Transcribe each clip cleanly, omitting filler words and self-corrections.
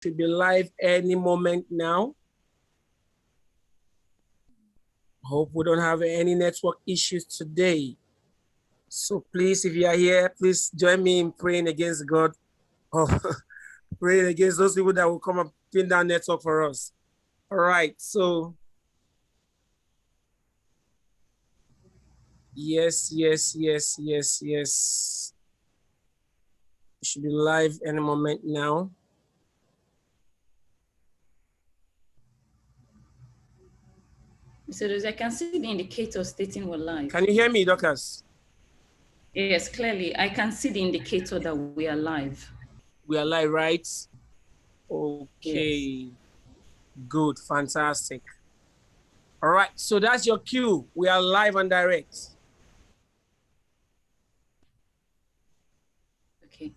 should be live any moment now. Hope we don't have any network issues today. So please, if you are here, please join me in praying against God. Oh, praying against those people that will come and pin down network for us. All right, so yes. It should be live any moment now. So I can see the indicator stating we're live. Can you hear me, Dorcas? Yes, clearly. I can see the indicator that we are live. We are live, right? Okay. Yes. Good, fantastic. All right, so that's your cue. We are live and direct. Okay.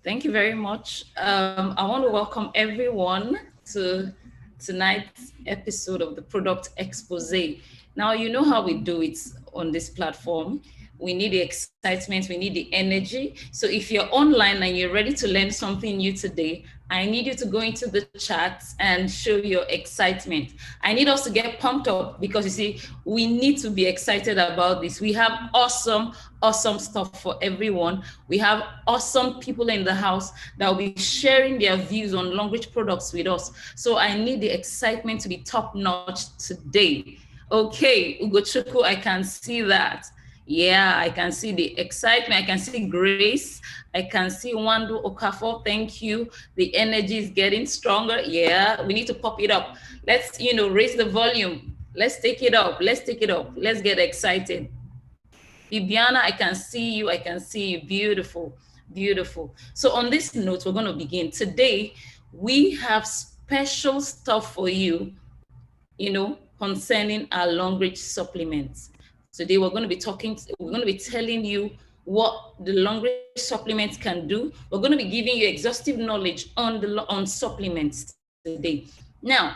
Thank you very much. I want to welcome everyone to tonight's episode of the Product Exposé. Now, you know how we do it on this platform. We need the excitement, we need the energy. So if you're online and you're ready to learn something new today, I need you to go into the chat and show your excitement. I need us to get pumped up because you see, we need to be excited about this. We have awesome stuff for everyone. We have awesome people in the house that will be sharing their views on Longrich products with us. So I need the excitement to be top notch today. Okay, Ugochukwu, I can see that. Yeah, I can see the excitement. I can see Grace. I can see Wandu Okafor. Thank you. The energy is getting stronger. Yeah, we need to pop it up. Let's, raise the volume. Let's take it up. Let's take it up. Let's get excited. Bibiana, I can see you. I can see you. Beautiful, beautiful. So on this note, we're going to begin. Today, we have special stuff for you, concerning our Longrich supplements. Today, we're going to be telling you what the Longrich supplements can do. We're going to be giving you exhaustive knowledge on supplements today. Now,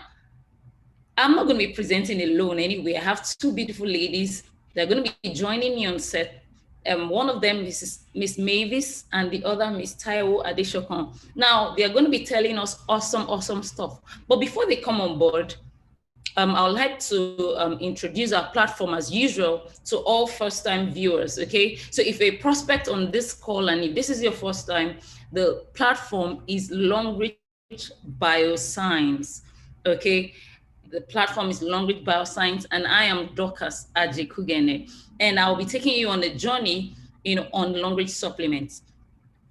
I'm not going to be presenting alone anyway. I have two beautiful ladies that are going to be joining me on set. One of them is Miss Mavis and the other Miss Taiwo Adeshokon. Now, they are going to be telling us awesome stuff. But before they come on board, I would like to introduce our platform as usual to all first-time viewers, okay? So if a prospect on this call, and if this is your first time, the platform is Longrich Bioscience, okay? The platform is Longrich Bioscience, and I am Dorcas Ajikugene, and I'll be taking you on a journey, on Longrich supplements.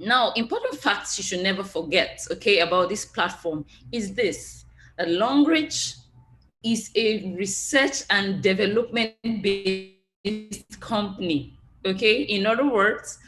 Now, important facts you should never forget, okay, about this platform is this: that Longrich is a research and development-based company, okay? In other words,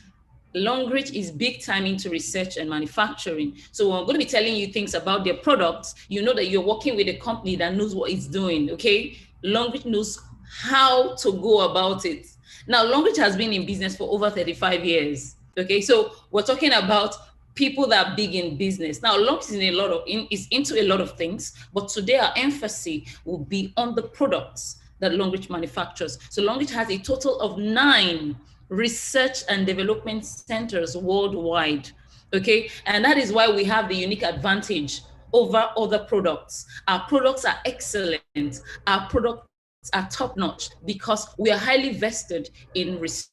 Longrich is big time into research and manufacturing. So we're going to be telling you things about their products. You know that you're working with a company that knows what it's doing, okay? Longrich knows how to go about it. Now, Longrich has been in business for over 35 years, okay? So we're talking about people that are big in business. Now, Longrich is into a lot of things, but today our emphasis will be on the products that Longrich manufactures. So Longrich has a total of 9 research and development centers worldwide, okay? And that is why we have the unique advantage over other products. Our products are excellent. Our products are top-notch because we are highly vested in research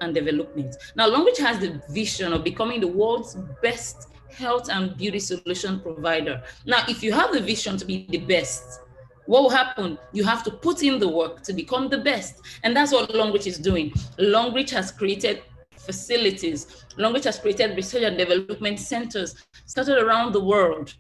and development. Now, Longrich has the vision of becoming the world's best health and beauty solution provider. Now, if you have the vision to be the best, what will happen? You have to put in the work to become the best. And that's what Longrich is doing. Longrich has created facilities. Longrich has created research and development centers scattered around the world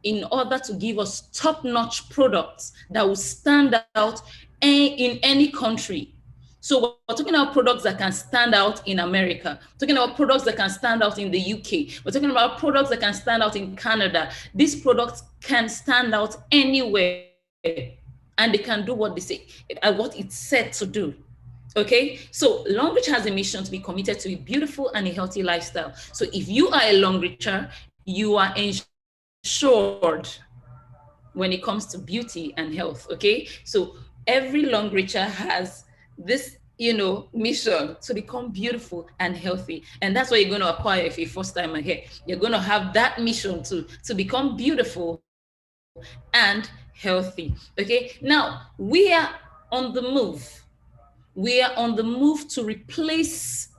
in order to give us top-notch products that will stand out in any country. So we're talking about products that can stand out in America. We're talking about products that can stand out in the UK. We're talking about products that can stand out in Canada. These products can stand out anywhere, and they can do what they say, what it's said to do. Okay, so Longrich has a mission to be committed to a beautiful and a healthy lifestyle. So if you are a Longricher, you are ensured when it comes to beauty and health. Okay, so every Longricher has this mission to become beautiful and healthy. And that's what you're going to acquire if you're first time here. You're going to have that mission to become beautiful and healthy. Okay, now we are on the move. We are on the move to replace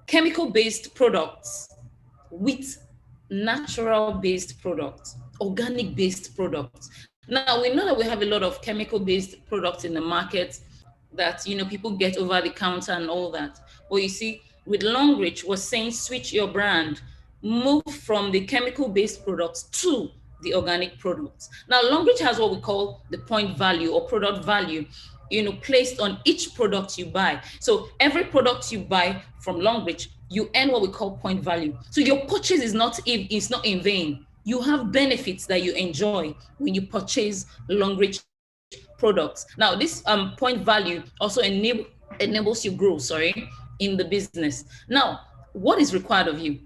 chemical based products with natural based products, organic based products. Now we know that we have a lot of chemical based products in the market that people get over the counter and all that. But you see, with Longrich was saying switch your brand, move from the chemical based products to the organic products. Now Longrich has what we call the point value or product value, placed on each product you buy. So every product you buy from Longrich, you earn what we call point value. So your purchase is not in vain. You have benefits that you enjoy when you purchase Longrich products. Now this point value also enables you grow, in the business. Now, what is required of you?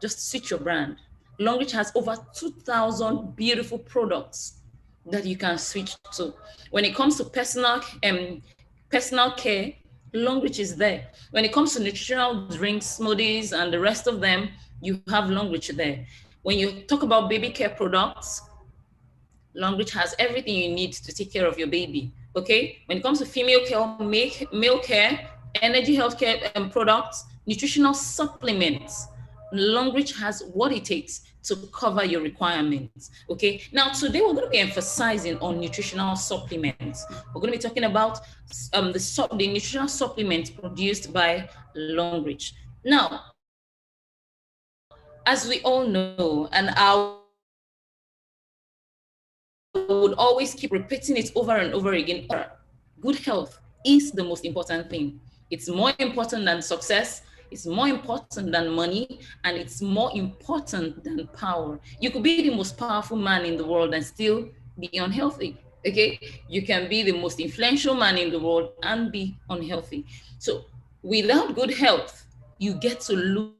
Just switch your brand. Longrich has over 2,000 beautiful products that you can switch to. When it comes to personal care, Longrich is there. When it comes to nutritional drinks, smoothies, and the rest of them, you have Longrich there. When you talk about baby care products, Longrich has everything you need to take care of your baby. Okay, when it comes to female care, male care, energy healthcare products, nutritional supplements, Longrich has what it takes to cover your requirements. Okay, now today we're going to be emphasizing on nutritional supplements. We're going to be talking about the nutritional supplements produced by Longrich. Now, as we all know, and I would always keep repeating it over and over again, good health is the most important thing. It's more important than success, it's more important than money, and it's more important than power. You could be the most powerful man in the world and still be unhealthy. Okay, you can be the most influential man in the world and be unhealthy. So without good health, you get to lose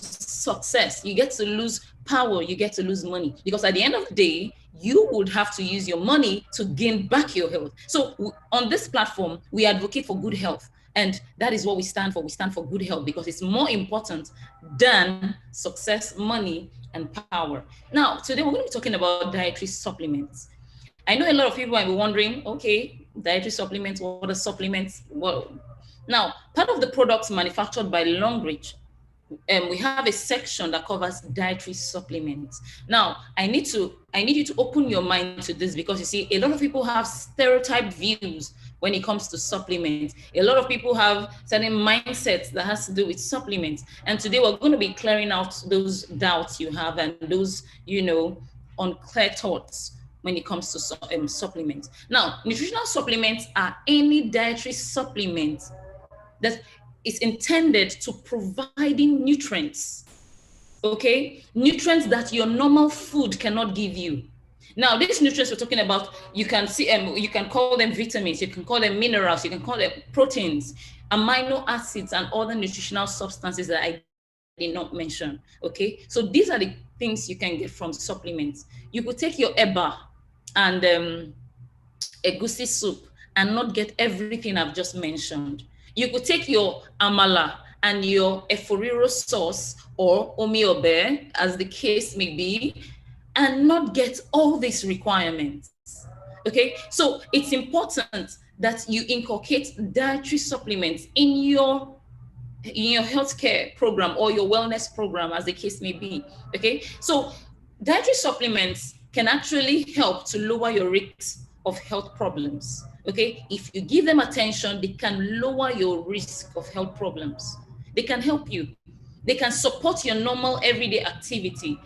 success, you get to lose power, you get to lose money, because at the end of the day, you would have to use your money to gain back your health. So on this platform, we advocate for good health, and that is what we stand for. We stand for good health because it's more important than success, money, and power. Now, today we're going to be talking about dietary supplements. I know a lot of people might be wondering, okay, dietary supplements, what are supplements? Well, now, part of the products manufactured by Longrich, we have a section that covers dietary supplements. Now, I need you to open your mind to this because you see, a lot of people have stereotype views when it comes to supplements. A lot of people have certain mindsets that has to do with supplements. And today we're going to be clearing out those doubts you have and those, unclear thoughts when it comes to supplements. Now, nutritional supplements are any dietary supplement that is intended to providing nutrients, okay? Nutrients that your normal food cannot give you. Now, these nutrients we're talking about, you can see, you can call them vitamins, you can call them minerals, you can call them proteins, amino acids, and other nutritional substances that I did not mention. Okay, so these are the things you can get from supplements. You could take your EBA and egusi soup and not get everything I've just mentioned. You could take your amala and your eforiro sauce or omiobe, as the case may be, and not get all these requirements. Okay, so it's important that you inculcate dietary supplements in your healthcare program or your wellness program, as the case may be. Okay, so dietary supplements can actually help to lower your risk of health problems. Okay, if you give them attention, they can lower your risk of health problems. They can help you. They can support your normal everyday activity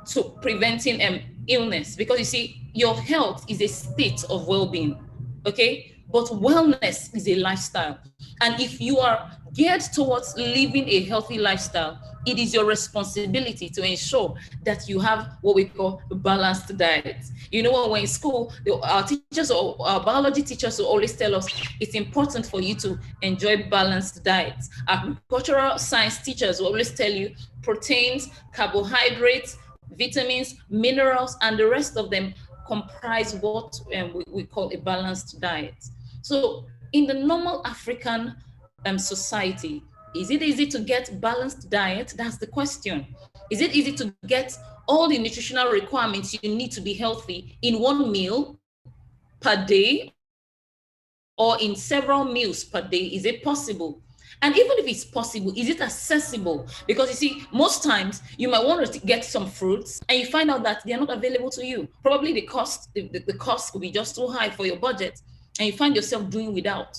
to preventing illness, because you see, your health is a state of well-being. Okay, but wellness is a lifestyle, and if you are geared towards living a healthy lifestyle, it is your responsibility to ensure that you have what we call balanced diet. You know, when we're in school, our teachers or our biology teachers will always tell us it's important for you to enjoy balanced diets. Agricultural science teachers will always tell you proteins, carbohydrates, vitamins, minerals, and the rest of them comprise what we call a balanced diet. So in the normal African society, is it easy to get balanced diet? That's the question. Is it easy to get all the nutritional requirements you need to be healthy in one meal per day or in several meals per day? Is it possible? And even if it's possible, is it accessible? Because you see, most times you might want to get some fruits and you find out that they are not available to you. Probably the cost could be just too high for your budget, and you find yourself doing without.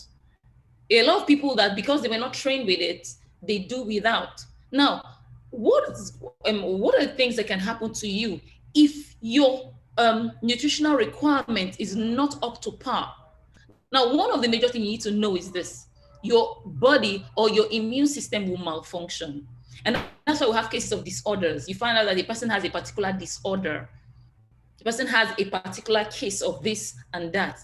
A lot of people that, because they were not trained with it, they do without. Now, what are the things that can happen to you if your nutritional requirement is not up to par? Now, one of the major things you need to know is this: your body or your immune system will malfunction. And that's why we have cases of disorders. You find out that the person has a particular disorder, the person has a particular case of this and that.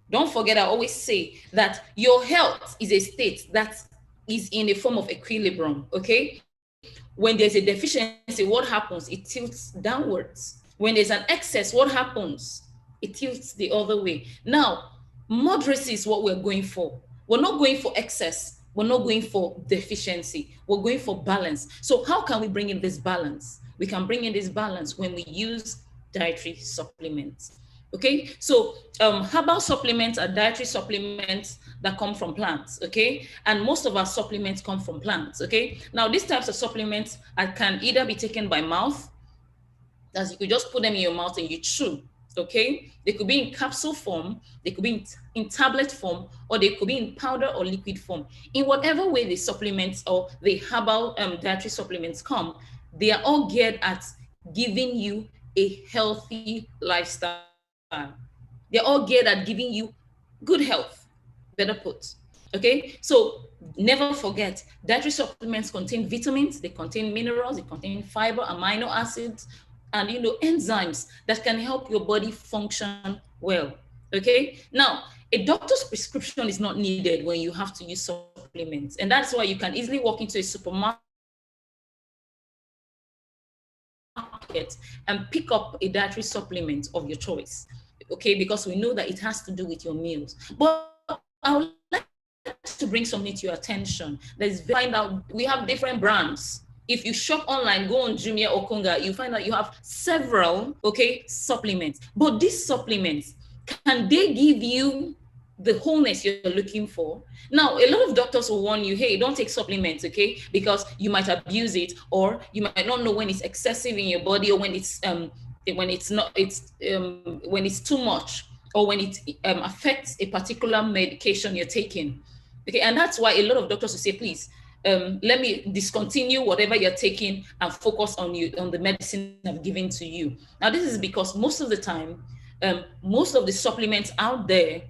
Don't forget, I always say that your health is a state that is in a form of equilibrium, okay? When there's a deficiency, what happens? It tilts downwards. When there's an excess, what happens? It tilts the other way. Now, moderacy is what we're going for. We're not going for excess. We're not going for deficiency. We're going for balance. So how can we bring in this balance? We can bring in this balance when we use dietary supplements. Okay, so herbal supplements are dietary supplements that come from plants. Okay, and most of our supplements come from plants. Okay, now these types of supplements can either be taken by mouth, as you could just put them in your mouth and you chew. Okay, they could be in capsule form, they could be in tablet form, or they could be in powder or liquid form. In whatever way the supplements or the herbal dietary supplements come, they are all geared at giving you a healthy lifestyle. They're all geared at giving you good health, better put. Okay, so never forget, dietary supplements contain vitamins, they contain minerals, they contain fiber, amino acids, and enzymes that can help your body function well. Okay, now a doctor's prescription is not needed when you have to use supplements, and that's why you can easily walk into a supermarket and pick up a dietary supplement of your choice. Okay, because we know that it has to do with your meals. But I would like to bring something to your attention. That is very important. You find out we have different brands. If you shop online, go on Jumia or Konga, you find out you have several, several supplements. But these supplements, can they give you the wholeness you're looking for? Now, a lot of doctors will warn you, hey, don't take supplements, okay, because you might abuse it, or you might not know when it's excessive in your body, or when it's too much, or when it affects a particular medication you're taking. Okay, and that's why a lot of doctors will say, please, let me discontinue whatever you're taking and focus on the medicine I've given to you. Now, this is because most of the time, most of the supplements out there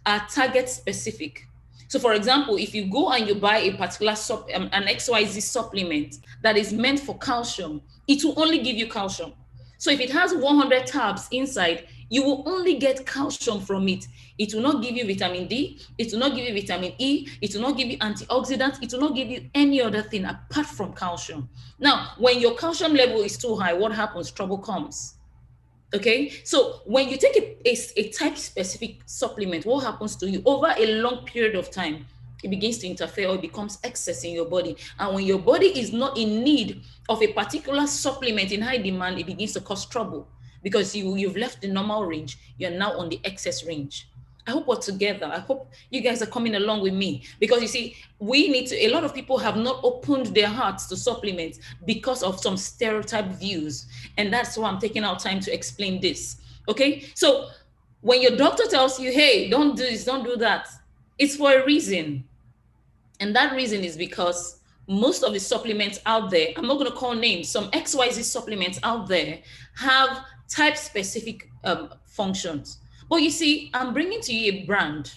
are target specific. So, for example, if you go and you buy a particular an XYZ supplement that is meant for calcium, it will only give you calcium. So if it has 100 tabs inside, you will only get calcium from it. It will not give you vitamin D, it will not give you vitamin E, it will not give you antioxidants, it will not give you any other thing apart from calcium. Now, when your calcium level is too high, what happens? Trouble comes. Okay, so when you take a type specific supplement, what happens to you over a long period of time? It begins to interfere, or it becomes excess in your body. And when your body is not in need of a particular supplement in high demand, it begins to cause trouble because you've left the normal range, you're now on the excess range. I hope we're together. I hope you guys are coming along with me, because you see, a lot of people have not opened their hearts to supplements because of some stereotype views. And that's why I'm taking our time to explain this. Okay. So when your doctor tells you, hey, don't do this, don't do that, it's for a reason. And that reason is because most of the supplements out there, I'm not going to call names, some XYZ supplements out there have type specific functions. But you see, I'm bringing to you a brand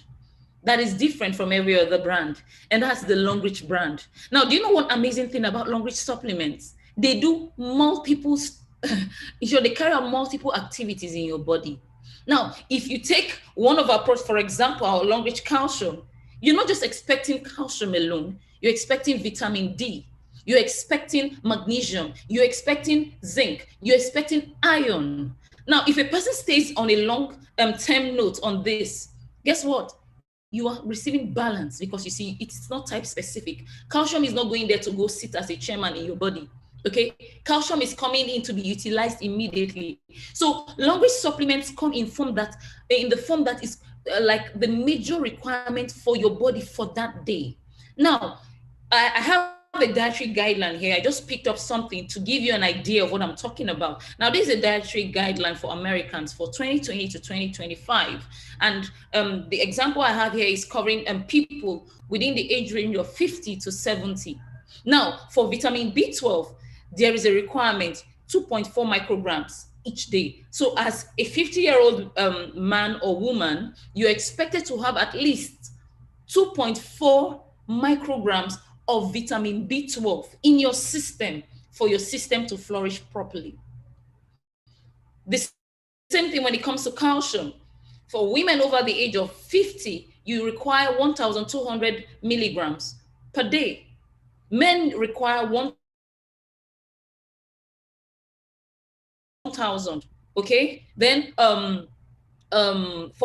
that is different from every other brand, and that's the Longrich brand. Now, do you know what amazing thing about Longrich supplements? They do they carry out multiple activities in your body. Now, if you take one of our products, for example, our Longrich calcium, you're not just expecting calcium alone, you're expecting vitamin D, you're expecting magnesium, you're expecting zinc, you're expecting iron. Now, if a person stays on a long-term note on this, guess what? You are receiving balance, because you see, it's not type specific. Calcium is not going there to go sit as a chairman in your body. Okay, calcium is coming in to be utilized immediately. So Longrich supplements come in the form that is like the major requirement for your body for that day. Now, I have a dietary guideline here. I just picked up something to give you an idea of what I'm talking about. Now, this is a dietary guideline for Americans for 2020 to 2025. And the example I have here is covering people within the age range of 50 to 70. Now, for vitamin B12, there is a requirement 2.4 micrograms each day. So as a 50-year-old man or woman, you're expected to have at least 2.4 micrograms of vitamin B12 in your system for your system to flourish properly. The same thing when it comes to calcium. For women over the age of 50, you require 1,200 milligrams per day. Men require 1,000. Okay, then for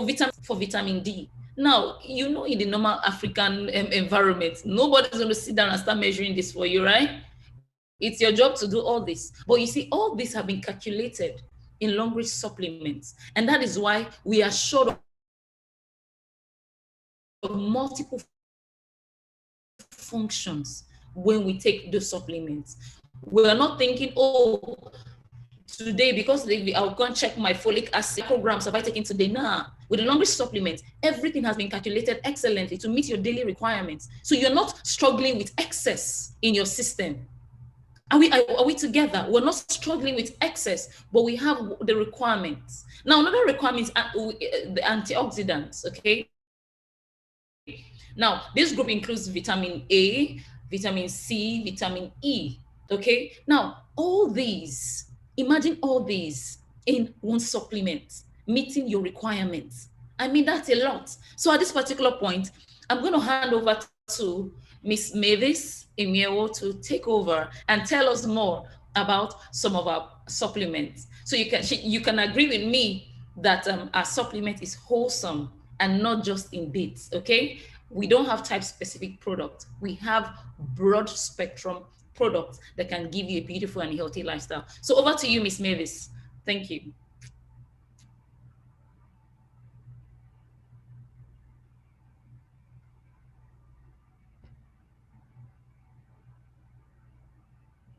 vitamin D. Now, you know, in the normal African environment, nobody's going to sit down and start measuring this for you, right? It's your job to do all this. But you see, all these have been calculated in Longrich supplements. And that is why we are short of multiple functions when we take those supplements. We are not thinking, oh, today, because I'll go and check my folic acid micrograms have I taken today. Nah, with the Longrich supplement, everything has been calculated excellently to meet your daily requirements. So you're not struggling with excess in your system. Are we together? We're not struggling with excess, but we have the requirements. Now, another requirement is the antioxidants, okay? Now, this group includes vitamin A, vitamin C, vitamin E, okay? Now, imagine all these in one supplement, meeting your requirements. I mean, that's a lot. So at this particular point, I'm going to hand over to Miss Mavis Emiewo to take over and tell us more about some of our supplements. So you can agree with me that our supplement is wholesome and not just in bits, okay? We don't have type-specific products. We have broad spectrum products that can give you a beautiful and healthy lifestyle. So over to you, Miss Mavis. Thank you.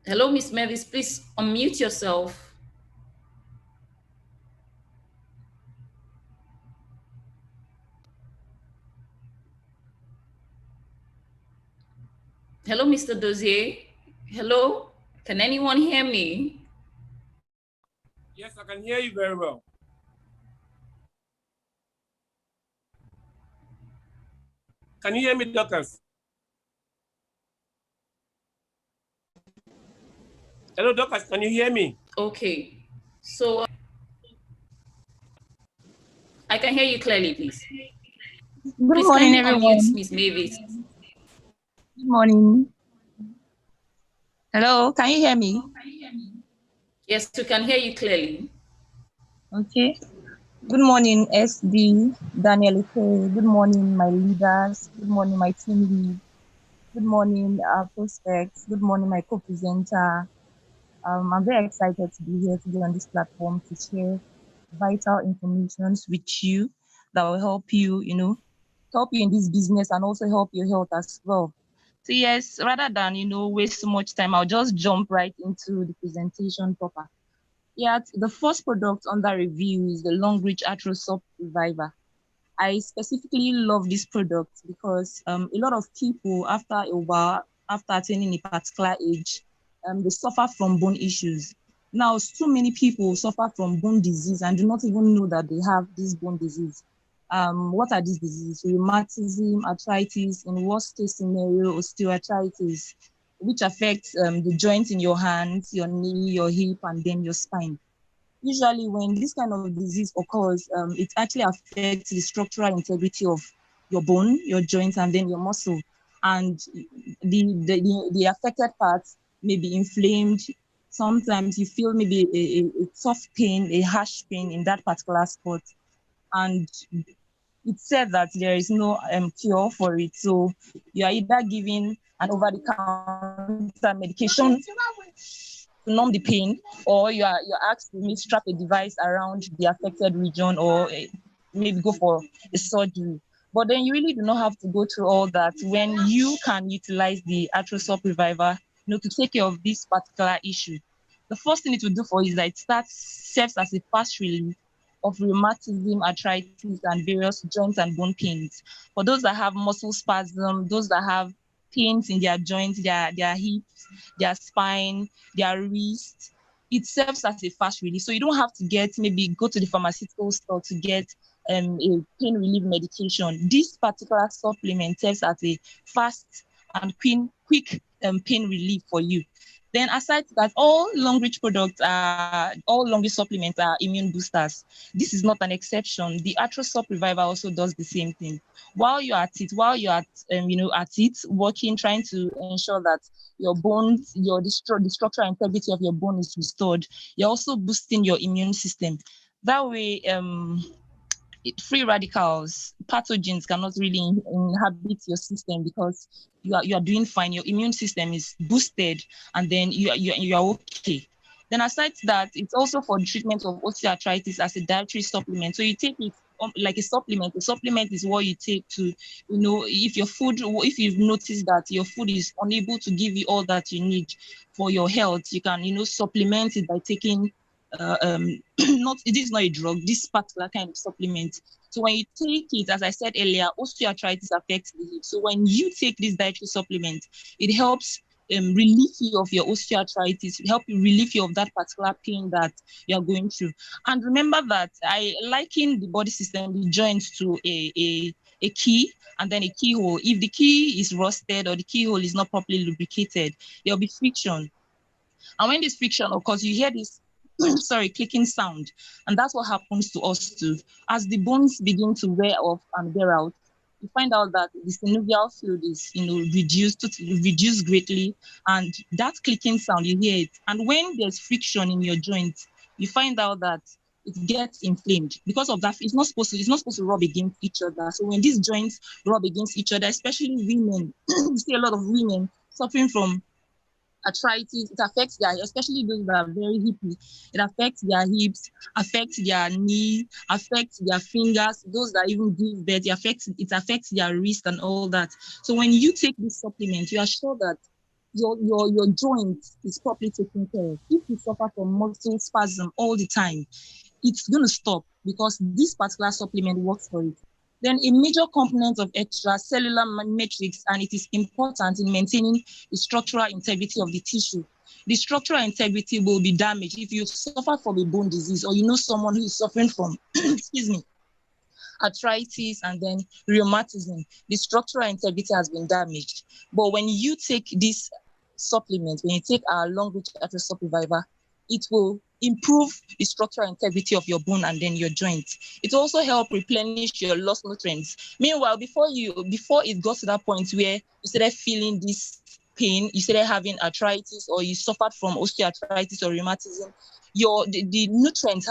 Hello, Miss Mavis, please unmute yourself. Hello, Mr. Dozier. Hello, can anyone hear me? Yes, I can hear you very well. Can you hear me, doctors? Hello, doctors, can you hear me? Okay, so I can hear you clearly, please. Good morning, everyone. Unmute Miss Mavis. Good morning. Hello, can you hear me? Yes, we can hear you clearly. Okay. Good morning, SD, Daniel Ike. Good morning, my leaders. Good morning, my team lead. Good morning, prospects. Good morning, my co-presenter. I'm very excited to be here today on this platform to share vital information with you that will help you, help you in this business and also help your health as well. So yes, rather than, waste so much time, I'll just jump right into the presentation proper. Yeah, the first product under review is the Longrich Arthrosop Reviver. I specifically love this product because a lot of people after a while, after attaining a particular age, they suffer from bone issues. Now, so many people suffer from bone disease and do not even know that they have this bone disease. What are these diseases? Rheumatism, arthritis, in worst case scenario, osteoarthritis, which affects the joints in your hands, your knee, your hip, and then your spine. Usually when this kind of disease occurs, it actually affects the structural integrity of your bone, your joints, and then your muscle. And the affected parts may be inflamed, sometimes you feel maybe a soft pain, a harsh pain in that particular spot, and it's said that there is no cure for it. So you are either given an over-the-counter medication to numb the pain, or you're asked to maybe strap a device around the affected region, or maybe go for a surgery. But then you really do not have to go through all that when you can utilize the Arthrosop Reviver, to take care of this particular issue. The first thing it will do for you is that it serves as a fast relief of rheumatism, arthritis, and various joints and bone pains. For those that have muscle spasm, those that have pains in their joints, their hips, their spine, their wrist, it serves as a fast relief. So you don't have to maybe go to the pharmaceutical store to get a pain relief medication. This particular supplement serves as a fast and quick pain relief for you. Then aside that, all Longrich products all Longrich supplements are immune boosters. This is not an exception. The Arthrosop Reviver also does the same thing. While you're at it, working, trying to ensure that your bones, the structural integrity of your bone is restored, you're also boosting your immune system. That way, free radicals, pathogens cannot really inhabit your system, because you are doing fine. Your immune system is boosted, and then you are okay. Then aside that, it's also for the treatment of osteoarthritis as a dietary supplement. So you take it like a supplement. A supplement is what you take to, if you've noticed that your food is unable to give you all that you need for your health, you can, supplement it by taking not it is not a drug, this particular kind of supplement. So when you take it, as I said earlier, osteoarthritis affects the hip. So when you take this dietary supplement, it helps relieve you of your osteoarthritis, help you relieve you of that particular pain that you're going through. And remember that I liken the body system, the joints, to a key and then a keyhole. If the key is rusted or the keyhole is not properly lubricated, there'll be friction. And when this friction occurs, you hear this clicking sound. And that's what happens to us too. As the bones begin to wear off and wear out, you find out that the synovial fluid is, reduced greatly, and that clicking sound, you hear it. And when there's friction in your joint, you find out that it gets inflamed. Because of that, it's not supposed to rub against each other. So when these joints rub against each other, especially women, you see a lot of women suffering from arthritis. It affects especially those that are very hippy. It affects their hips, affects their knee, affects their fingers. Those that even give birth, it affects their wrist and all that. So when you take this supplement, you are sure that your joint is properly taken care of. If you suffer from muscle spasm all the time, it's going to stop, because this particular supplement works for it. Then a major component of extracellular matrix, and it is important in maintaining the structural integrity of the tissue. The structural integrity will be damaged if you suffer from a bone disease, or someone who is suffering from, arthritis and then rheumatism. The structural integrity has been damaged. But when you take this supplement, when you take our Longrich Arthrosop Reviver, it will improve the structural integrity of your bone and then your joints. It also helps replenish your lost nutrients. Meanwhile, before it got to that point where you started feeling this pain, you started having arthritis, or you suffered from osteoarthritis or rheumatism, the nutrients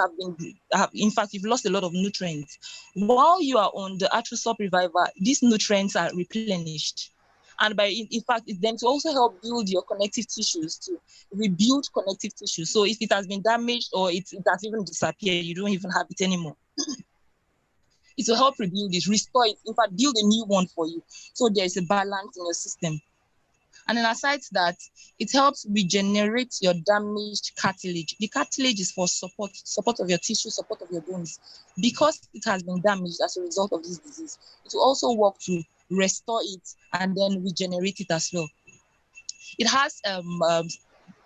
in fact, you've lost a lot of nutrients. While you are on the Arthrosop Reviver, these nutrients are replenished. And in fact, it then to also help build your connective tissues, to rebuild connective tissue. So if it has been damaged or it has even disappeared, you don't even have it anymore. It will help rebuild it, restore it, in fact, build a new one for you. So there is a balance in your system. And then aside that, it helps regenerate your damaged cartilage. The cartilage is for support of your tissue, support of your bones. Because it has been damaged as a result of this disease, it will also work to restore it and then regenerate it as well. It has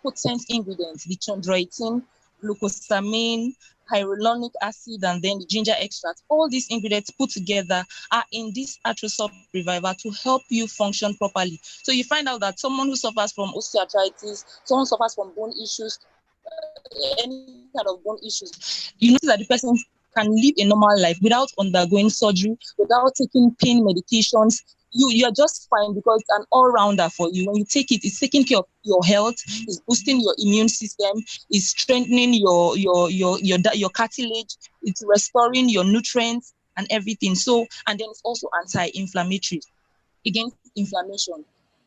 potent ingredients, the chondroitin, glucosamine, hyaluronic acid, and then the ginger extract. All these ingredients put together are in this Arthrosop Reviver to help you function properly. So you find out that someone who suffers from osteoarthritis, someone who suffers from bone issues, any kind of bone issues, you notice that the person can live a normal life without undergoing surgery, without taking pain medications. you're just fine because it's an all-rounder for you. When you take it, it's taking care of your health, it's boosting your immune system, it's strengthening your cartilage, it's restoring your nutrients and everything. So, and then it's also anti-inflammatory, against inflammation.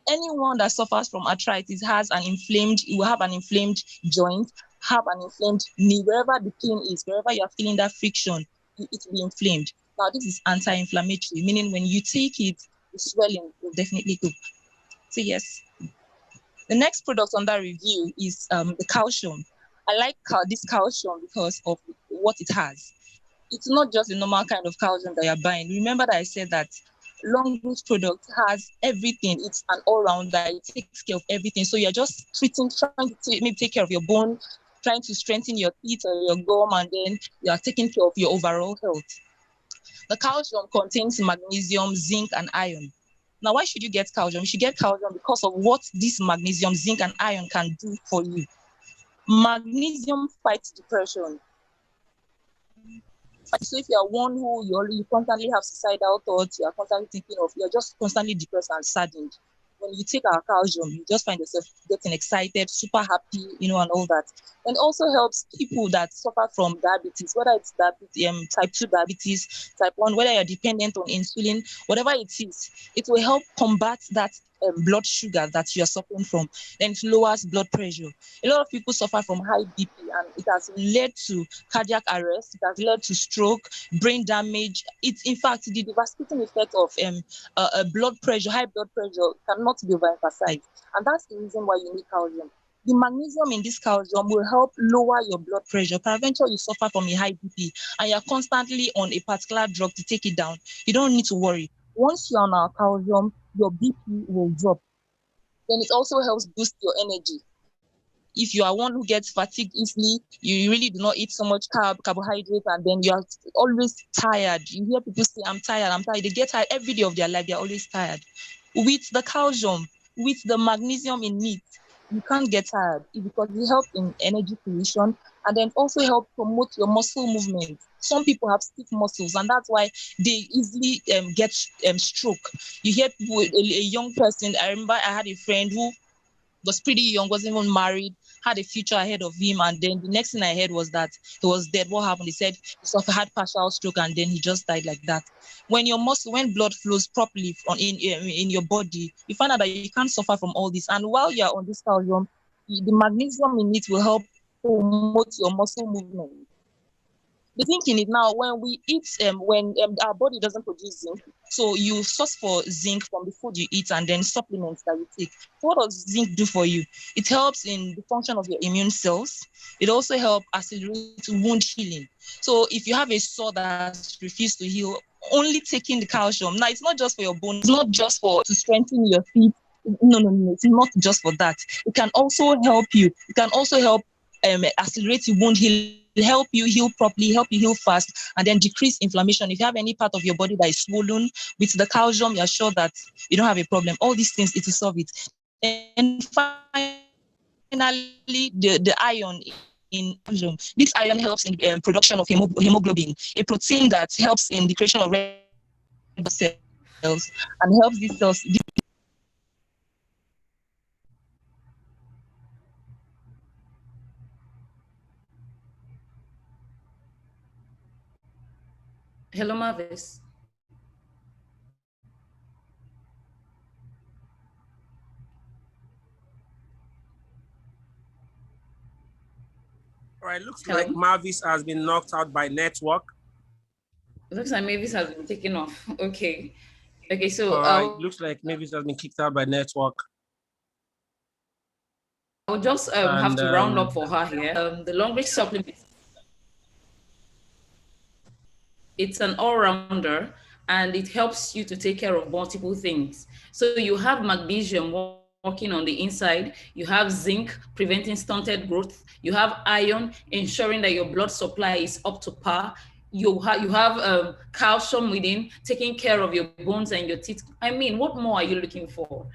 Anyone that suffers from arthritis has an inflamed, you will have an inflamed joint, have an inflamed knee, wherever the pain is, wherever you're feeling that friction, it will be inflamed. Now, this is anti-inflammatory, meaning when you take it, the swelling will definitely go. So yes. The next product on that review is the calcium. I like this calcium because of what it has. It's not just the normal kind of calcium that you're buying. Remember that I said that Longrich product has everything. It's an all-rounder. It takes care of everything. So you're just trying to maybe take care of your bone, trying to strengthen your teeth or your gum, and then you are taking care of your overall health. The calcium contains magnesium, zinc, and iron. Now, why should you get calcium? You should get calcium because of what this magnesium, zinc, and iron can do for you. Magnesium fights depression. So if you are one who you constantly have suicidal thoughts, you are constantly thinking of, you're just constantly depressed and saddened. When you take our calcium, you just find yourself getting excited, super happy, and all that. And also helps people that suffer from diabetes, whether it's diabetes, type 2 diabetes, type 1, whether you're dependent on insulin, whatever it is, it will help combat that blood sugar that you're suffering from. Then it lowers blood pressure. A lot of people suffer from high BP, and it has led to cardiac arrest, it has led to stroke, brain damage. It's, in fact, the devastating effect of blood pressure, high blood pressure cannot be overemphasized. And that's the reason why you need calcium. The magnesium in this calcium will help lower your blood pressure. Peradventure, you suffer from a high BP and you're constantly on a particular drug to take it down. You don't need to worry. Once you're on our calcium, your BP will drop. Then it also helps boost your energy. If you are one who gets fatigued easily, you really do not eat so much carbohydrate, and then you are always tired. You hear people say, I'm tired, I'm tired. They get tired every day of their life. They're always tired. With the calcium, with the magnesium in meat, you can't get tired because it helps in energy creation and then also help promote your muscle movement. Some people have stiff muscles, and that's why they easily get stroke. You hear people, a young person. I remember I had a friend who was pretty young, wasn't even married, had a future ahead of him. And then the next thing I heard was that he was dead. What happened? He said he had partial stroke and then he just died like that. When blood flows properly in your body, you find out that you can't suffer from all this. And while you're on this calcium, the magnesium in it will help promote your muscle movement. The thing in it now, when we eat, when our body doesn't produce zinc, so you source for zinc from the food you eat and then supplements that you take. So what does zinc do for you? It helps in the function of your immune cells. It also helps accelerate wound healing. So if you have a sore that refuses to heal, only taking the calcium. Now, it's not just for your bones. It's not just for to strengthen your feet. No. It's not just for that. It can also help you. It can also help accelerate your wound healing, help you heal properly, help you heal fast, and then decrease inflammation. If you have any part of your body that is swollen, with the calcium, you're sure that you don't have a problem. All these things, it will solve it. And finally, the iron in calcium. This iron helps in production of hemoglobin, a protein that helps in the creation of red blood cells and helps these cells. Hello, Mavis. All right, looks like Hello. Mavis has been knocked out by network. It looks like Mavis has been taken off. Okay. Okay, so All right, looks like Mavis has been kicked out by network. I'll just have And to round up for her here. The Longrich supplement, it's an all-rounder and it helps you to take care of multiple things. So you have magnesium working on the inside, you have zinc preventing stunted growth, you have iron ensuring that your blood supply is up to par, you have calcium within taking care of your bones and your teeth. I mean, what more are you looking for?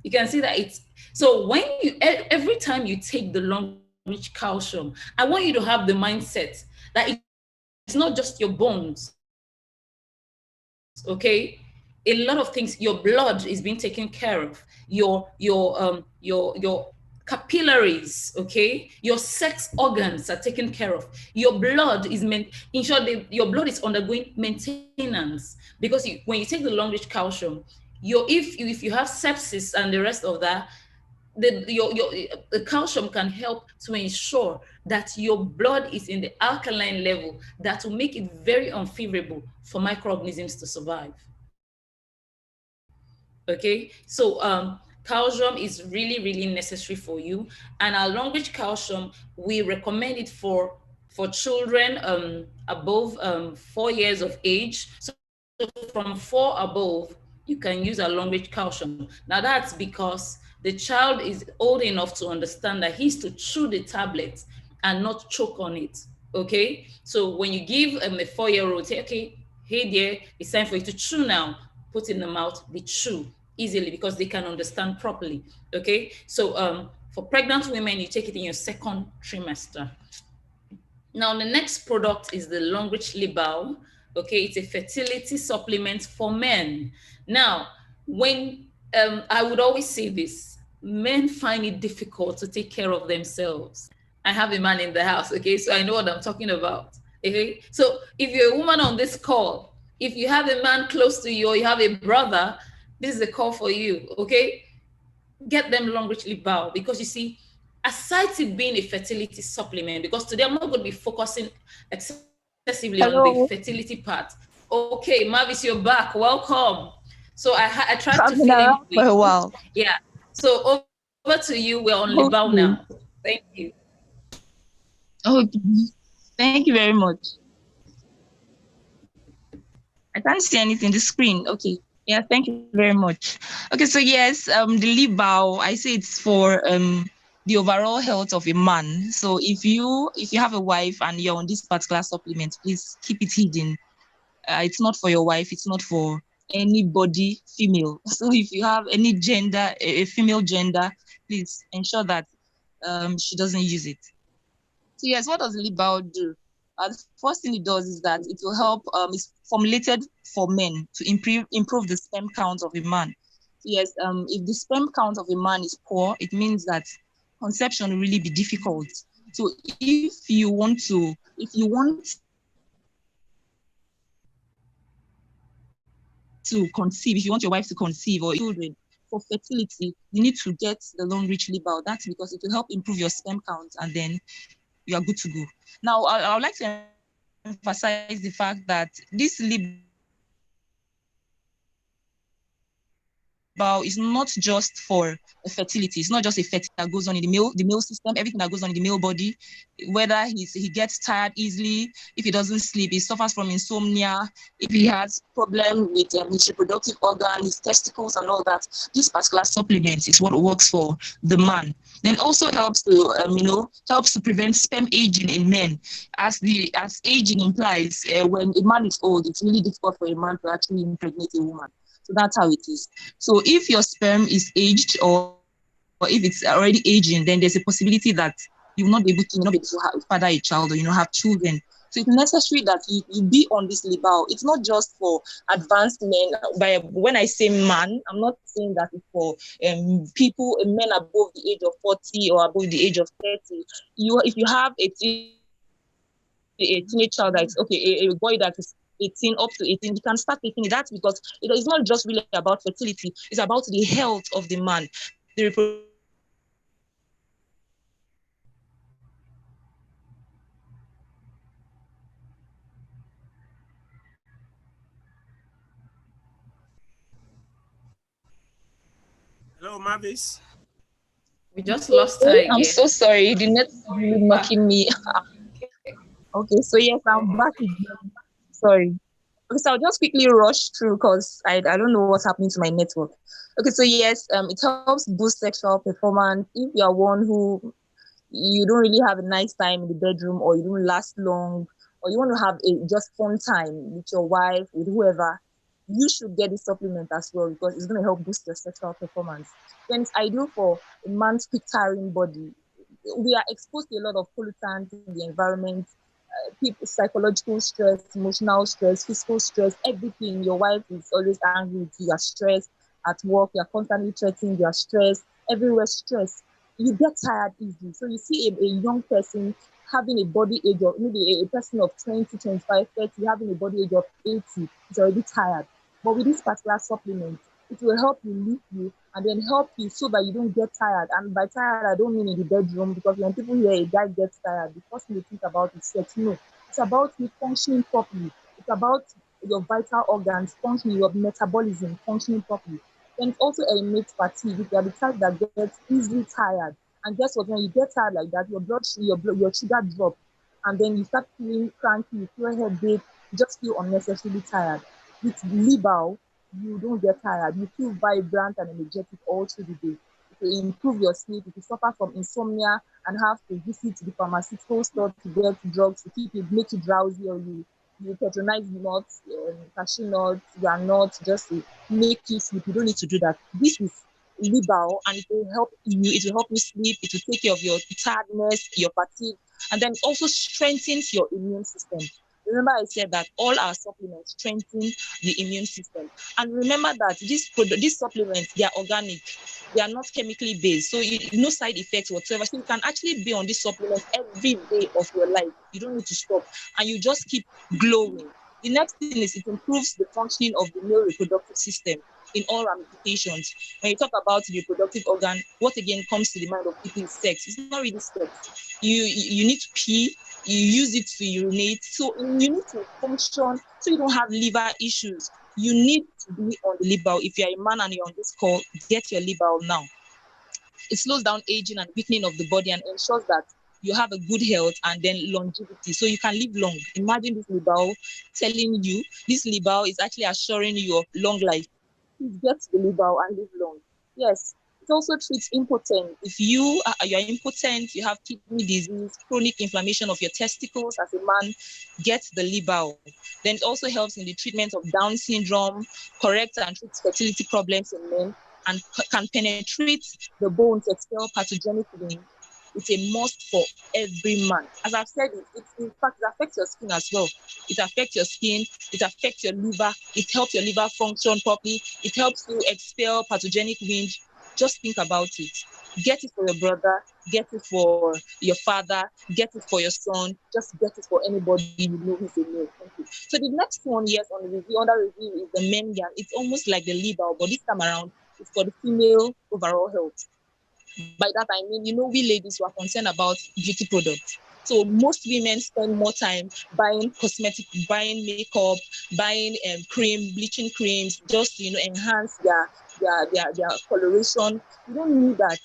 You can see that it's so when you every time you take the long rich calcium, I want you to have the mindset that it's not just your bones, okay? It's not just your bones. a lot of things. Your blood is being taken care of. Your capillaries, okay, your sex organs are taken care of. Your blood is meant, in short, your blood is undergoing maintenance, because when you take the long-rich calcium, if you have sepsis and the rest of that, the calcium can help to ensure that your blood is in the alkaline level that will make it very unfavorable for microorganisms to survive. Okay, so calcium is really, really necessary for you. And our long-rich calcium, we recommend it for children above 4 years of age. So from 4 above, you can use our long-rich calcium. Now that's because the child is old enough to understand that he's to chew the tablet and not choke on it. Okay, so when you give a 4-year-old, say, okay, hey dear, it's time for you to chew now, put in the mouth, they chew easily because they can understand properly. Okay, so for pregnant women, you take it in your second trimester. Now the next product is the Longrich Libau. Okay, it's a fertility supplement for men. Now, when I would always say this, men find it difficult to take care of themselves. I have a man in the house, okay, so I know what I'm talking about. Okay, so if you're a woman on this call, if you have a man close to you or you have a brother, this is a call for you. Okay, get them Longrich Libau, because you see, aside it being a fertility supplement, because today I'm not going to be focusing excessively on the Hello. fertility part. Okay, Mavis, you're back. Welcome. So I tried to I've fill been in for around for you. a while. Yeah. So over to you. We're on Libau now. Okay. Thank you. Okay. Thank you very much. I can't see anything on the screen. Okay. Yeah, thank you very much. Okay, so yes, the Libau, I say it's for the overall health of a man. So if you have a wife and you're on this particular supplement, please keep it hidden. It's not for your wife, it's not for anybody female. So if you have any gender, a female gender, please ensure that she doesn't use it. So yes, what does Libau do? The first thing it does is that it will help. It's formulated for men to improve the sperm count of a man. So yes, if the sperm count of a man is poor, it means that conception will really be difficult. So if you want your wife to conceive or children for fertility, you need to get the long-reach Libau. That's because it will help improve your sperm count, and then you are good to go. Now, I would like to emphasize the fact that this Libau is not just for fertility. It's not just a fertility that goes on in the male system, everything that goes on in the male body, whether he gets tired easily, if he doesn't sleep, he suffers from insomnia, if he has problem with his reproductive organ, his testicles, and all that. This particular supplement is what works for the man. Then also helps to, helps to prevent sperm aging in men. As aging implies, when a man is old, it's really difficult for a man to actually impregnate a woman. So that's how it is. So if your sperm is aged, or if it's already aging, then there's a possibility that you will not be able to father a child, or have children. So it's necessary that you be on this Libau. It's not just for advanced men. When I say man, I'm not saying that it's for people, men above the age of 40 or above the age of 30. If you have a teenage child that is okay, a boy that is 18 up to 18, you can start taking it. That's because it is not just really about fertility, it's about the health of the man, the reproductive organ, his testicles, and all that. This particular supplement is what works for the man. Then also helps to, Hello, Mavis. We just lost her I'm again. so sorry. The net is Oh, really you're back. knocking me. Okay. Okay, so yes, I'm back again. Sorry. Okay, so I'll just quickly rush through because I don't know what's happening to my network. Okay, so yes, it helps boost sexual performance. If you're one who you don't really have a nice time in the bedroom, or you don't last long, or you want to have a just fun time with your wife, with whoever, you should get this supplement as well because it's going to help boost your sexual performance. Then it's ideal for a man's quick tiring body. We are exposed to a lot of pollutants in the environment, people, psychological stress, emotional stress, physical stress, everything. Your wife is always angry with you, you are stressed at work, you're constantly threatened, you're stressed, everywhere stress. You get tired easily. So you see a young person having a body age of maybe a person of 20, 25, 30, having a body age of 80, is already tired. But with this particular supplement, it will help you lift you and then help you so that you don't get tired. And by tired, I don't mean in the bedroom, because when people hear a guy gets tired, the first thing they think about is sex. No, it's about you functioning properly. It's about your vital organs functioning, your metabolism functioning properly. Then it also eliminates fatigue. If you are the type that gets easily tired, and guess what? When you get tired like that, your sugar drop, and then you start feeling cranky, you feel headache, you just feel unnecessarily tired. With Libal, you don't get tired. You feel vibrant and energetic all through the day. It will improve your sleep. If you suffer from insomnia and have to visit the pharmaceutical store to get drugs to keep you, make you drowsy, or you patronize nuts, cashew nuts, nuts, just to make you sleep. You don't need to do that. This is Libal, and it will help you. It will help you sleep. It will take care of your tiredness, your fatigue, and then it also strengthens your immune system. Remember, I said that all our supplements strengthen the immune system. And remember that these supplements, they are organic. They are not chemically based. So no side effects whatsoever. So you can actually be on this supplement every day of your life. You don't need to stop. And you just keep glowing. The next thing is it improves the functioning of the male reproductive system in all ramifications. When you talk about the reproductive organ, what again comes to the mind of people is sex. It's not really sex. You need to pee, you use it to urinate. So you need to function so you don't have liver issues. You need to be on the Libal. If you're a man and you're on this call, get your Libal now. It slows down aging and weakening of the body and ensures that you have a good health and then longevity, so you can live long. Imagine this Libal telling you, this Libal is actually assuring you of long life. Please get the Libal and live long. Yes, it also treats impotence. If you're impotent, you have kidney disease, chronic inflammation of your testicles as a man, get the Libal. Then it also helps in the treatment of Down syndrome, corrects and treats fertility problems in men, and can penetrate the bones, expel pathogenic wounds. It's a must for every man. As I've said, in fact, it affects your skin as well. It affects your skin, it affects your liver, it helps your liver function properly, it helps you expel pathogenic wind. Just think about it. Get it for your brother, get it for your father, get it for your son, just get it for anybody you know who's a male. Thank you. So the next one, yes, on the review, under review, is the Mengan. It's almost like the Libal, but this time around, it's for the female overall health. By that I mean, we ladies who are concerned about beauty products. So most women spend more time buying cosmetic, buying makeup, buying cream, bleaching creams, just to enhance their coloration. You don't need that.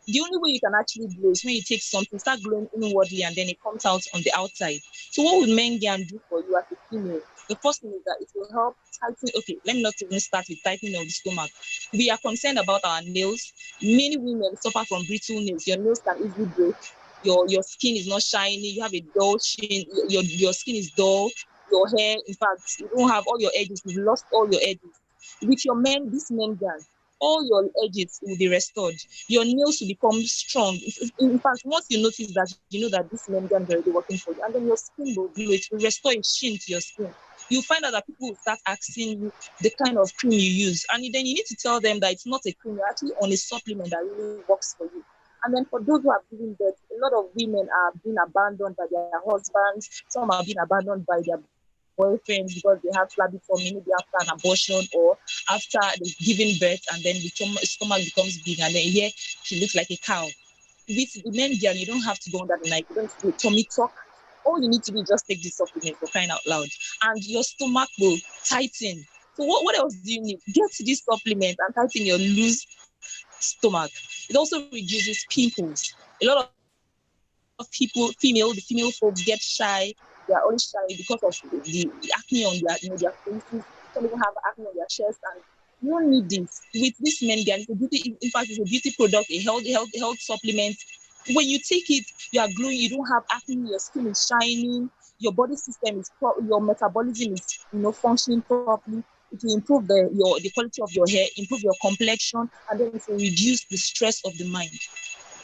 The only way you can actually glow is when you take something, start glowing inwardly, and then it comes out on the outside. So what will Mengan do for you as a female? The first thing is that it will help tighten. Okay, let me not even start with tightening of the stomach. We are concerned about our nails. Many women suffer from brittle nails. Your nails can easily break. Your skin is not shiny. You have a dull skin. Your skin is dull. Your hair, in fact, you don't have all your edges. You've lost all your edges. With this Mengan, all your edges will be restored. Your nails will become strong. In fact, once you notice that, you know that this Mengan is already working for you, and then your skin will glow. It will restore a sheen to your skin. You'll find out that people will start asking you the kind of cream you use, and then you need to tell them that it's not a cream. You're actually on a supplement that really works for you. And then for those who have given birth, a lot of women are being abandoned by their husbands. Some are being abandoned by their boyfriends because they have flabby tummy, maybe after an abortion or after they've given birth, and then the stomach becomes big, and then here she looks like a cow. With the Mengan, you don't have to go under the knife. You don't have to do a tummy tuck. All you need to do is just take this supplement, for crying out loud, and your stomach will tighten. So what else do you need? Get this supplement and tighten your loose stomach. It also reduces pimples. A lot of the female folks get shy. They are always shy because of the acne on their faces. Some even have acne on their chest, and you don't need this. With this Mengan, it's a beauty. In fact, it's a beauty product, a health supplement. When you take it, you are glowing. You don't have acne. Your skin is shining. Your body system your metabolism is functioning properly. It will improve the quality of your hair, improve your complexion, and then it will reduce the stress of the mind.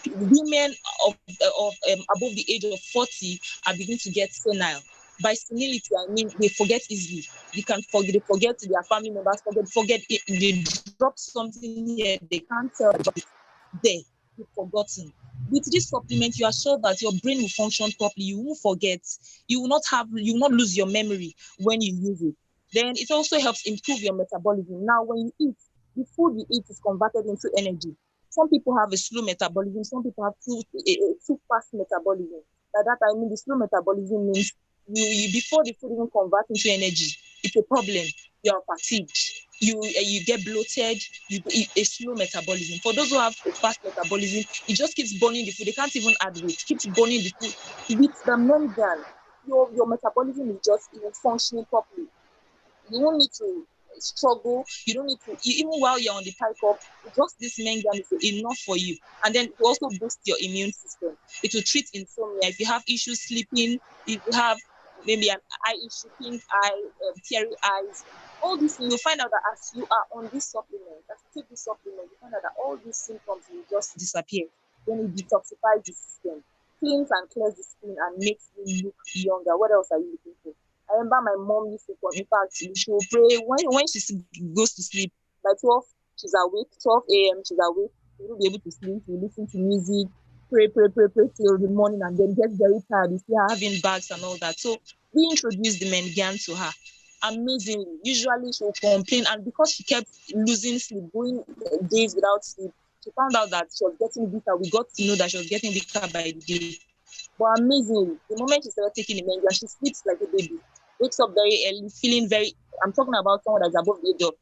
women above the age of 40 are beginning to get senile. By senility, I mean they forget easily. They forget their family members, forget it, they drop something here, they can't tell there, you've forgotten. With this supplement, you are sure that your brain will function properly. You won't forget. You will not lose your memory when you use it. Then it also helps improve your metabolism. Now, when you eat, the food you eat is converted into energy. Some people have a slow metabolism. Some people have too fast metabolism. By that I mean the slow metabolism means you before the food even converts into energy, it's a problem. You are fatigued. You get bloated. A slow metabolism. For those who have a fast metabolism, it just keeps burning the food. They can't even add weight. Keeps burning the food. With the membrane, your metabolism is just functioning properly. You don't need to struggle. You don't need to, even while you're on the pike up, just this mangan is enough for you. And then it will also boost your immune system. It will treat insomnia. If you have issues sleeping, if you have maybe an eye issue, pink eye, teary eyes, all these things, you'll find out that as you are on this supplement, as you take this supplement, you find out that all these symptoms will just disappear. Then it detoxifies the system, cleans and clears the skin, and makes you look younger. What else are you looking for? I remember my mom used to, in fact, she will pray when she goes to sleep. By 12, she's awake. 12 a.m., she's awake. She won't be able to sleep. She will listen to music, pray till the morning, and then get very tired. You see her having bags and all that. So we introduced the Mengian to her. Amazingly, usually she will complain, and because she kept losing sleep, going days without sleep, she found out that she was getting weaker. We got to know that she was getting weaker by the day. But amazingly, the moment she started taking the Mengian, she sleeps like a baby. Wakes up very early, feeling very. I'm talking about someone that's above the age of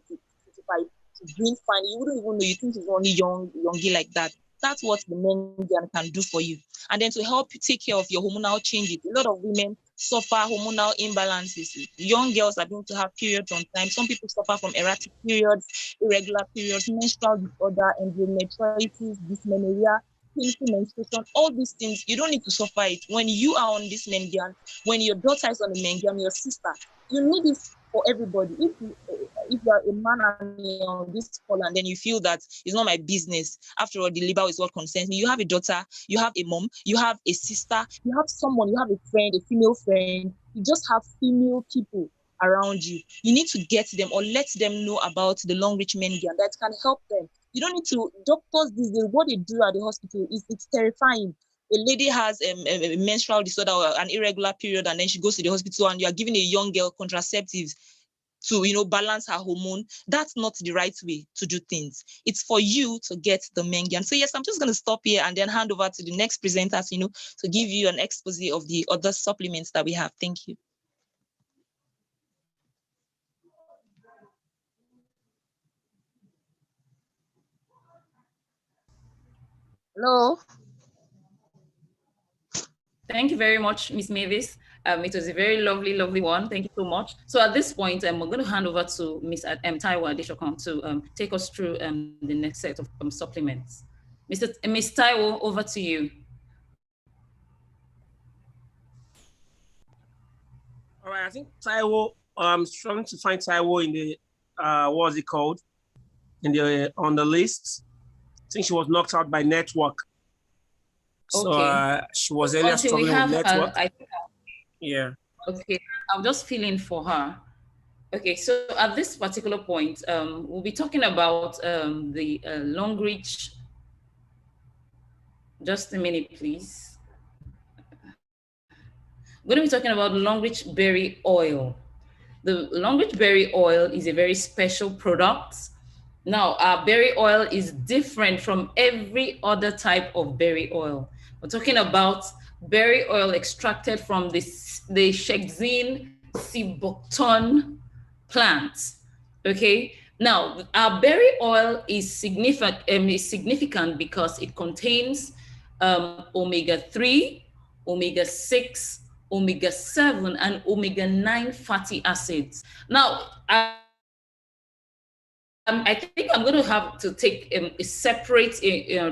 55. She's doing fine. You wouldn't even know. You think she's only youngy like that. That's what the Mengian can do for you. And then to help you take care of your hormonal changes. A lot of women suffer hormonal imbalances. Young girls are going to have periods on time. Some people suffer from erratic periods, irregular periods, menstrual disorder, endometriosis, dysmenorrhea, painful menstruation, all these things, you don't need to suffer it. When you are on this Mengian, when your daughter is on the Mengian, your sister, you need it for everybody. If you are a man and you're on this call and then you feel that it's not my business, after all, the labor is what concerns me. You have a daughter, you have a mom, you have a sister, you have someone, you have a friend, a female friend, you just have female people around you. You need to get them or let them know about the Longrich Mengian that can help them. You don't need to, doctors these days, what they do at the hospital is it's terrifying. A lady has a menstrual disorder or an irregular period, and then she goes to the hospital and you are giving a young girl contraceptives to balance her hormone. That's not the right way to do things. It's for you to get the Mengian. So yes, I'm just going to stop here and then hand over to the next presenters, to give you an expose of the other supplements that we have. Thank you. Hello. Thank you very much, Miss Mavis. It was a very lovely one. Thank you so much. So at this point, we're going to hand over to Miss Taiwo Adeshokon to take us through the next set of supplements. Miss Taiwo, over to you. All right, I think Taiwo, I'm struggling to find Taiwo in the, what's it called? On the list. I think she was knocked out by network. So Okay. she was earlier struggling with network. Yeah. Okay, I'm just feeling for her. Okay, so at this particular point, we'll be talking about the Longrich. Just a minute, please. We're going to be talking about Longrich berry oil. The Longrich berry oil is a very special product. Now, our berry oil is different from every other type of berry oil. We're talking about berry oil extracted from the Shexin ciboton plant. Okay. Now, our berry oil is significant because it contains omega-3, omega-6, omega-7, and omega-9 fatty acids. Now, I think I'm going to have to take a separate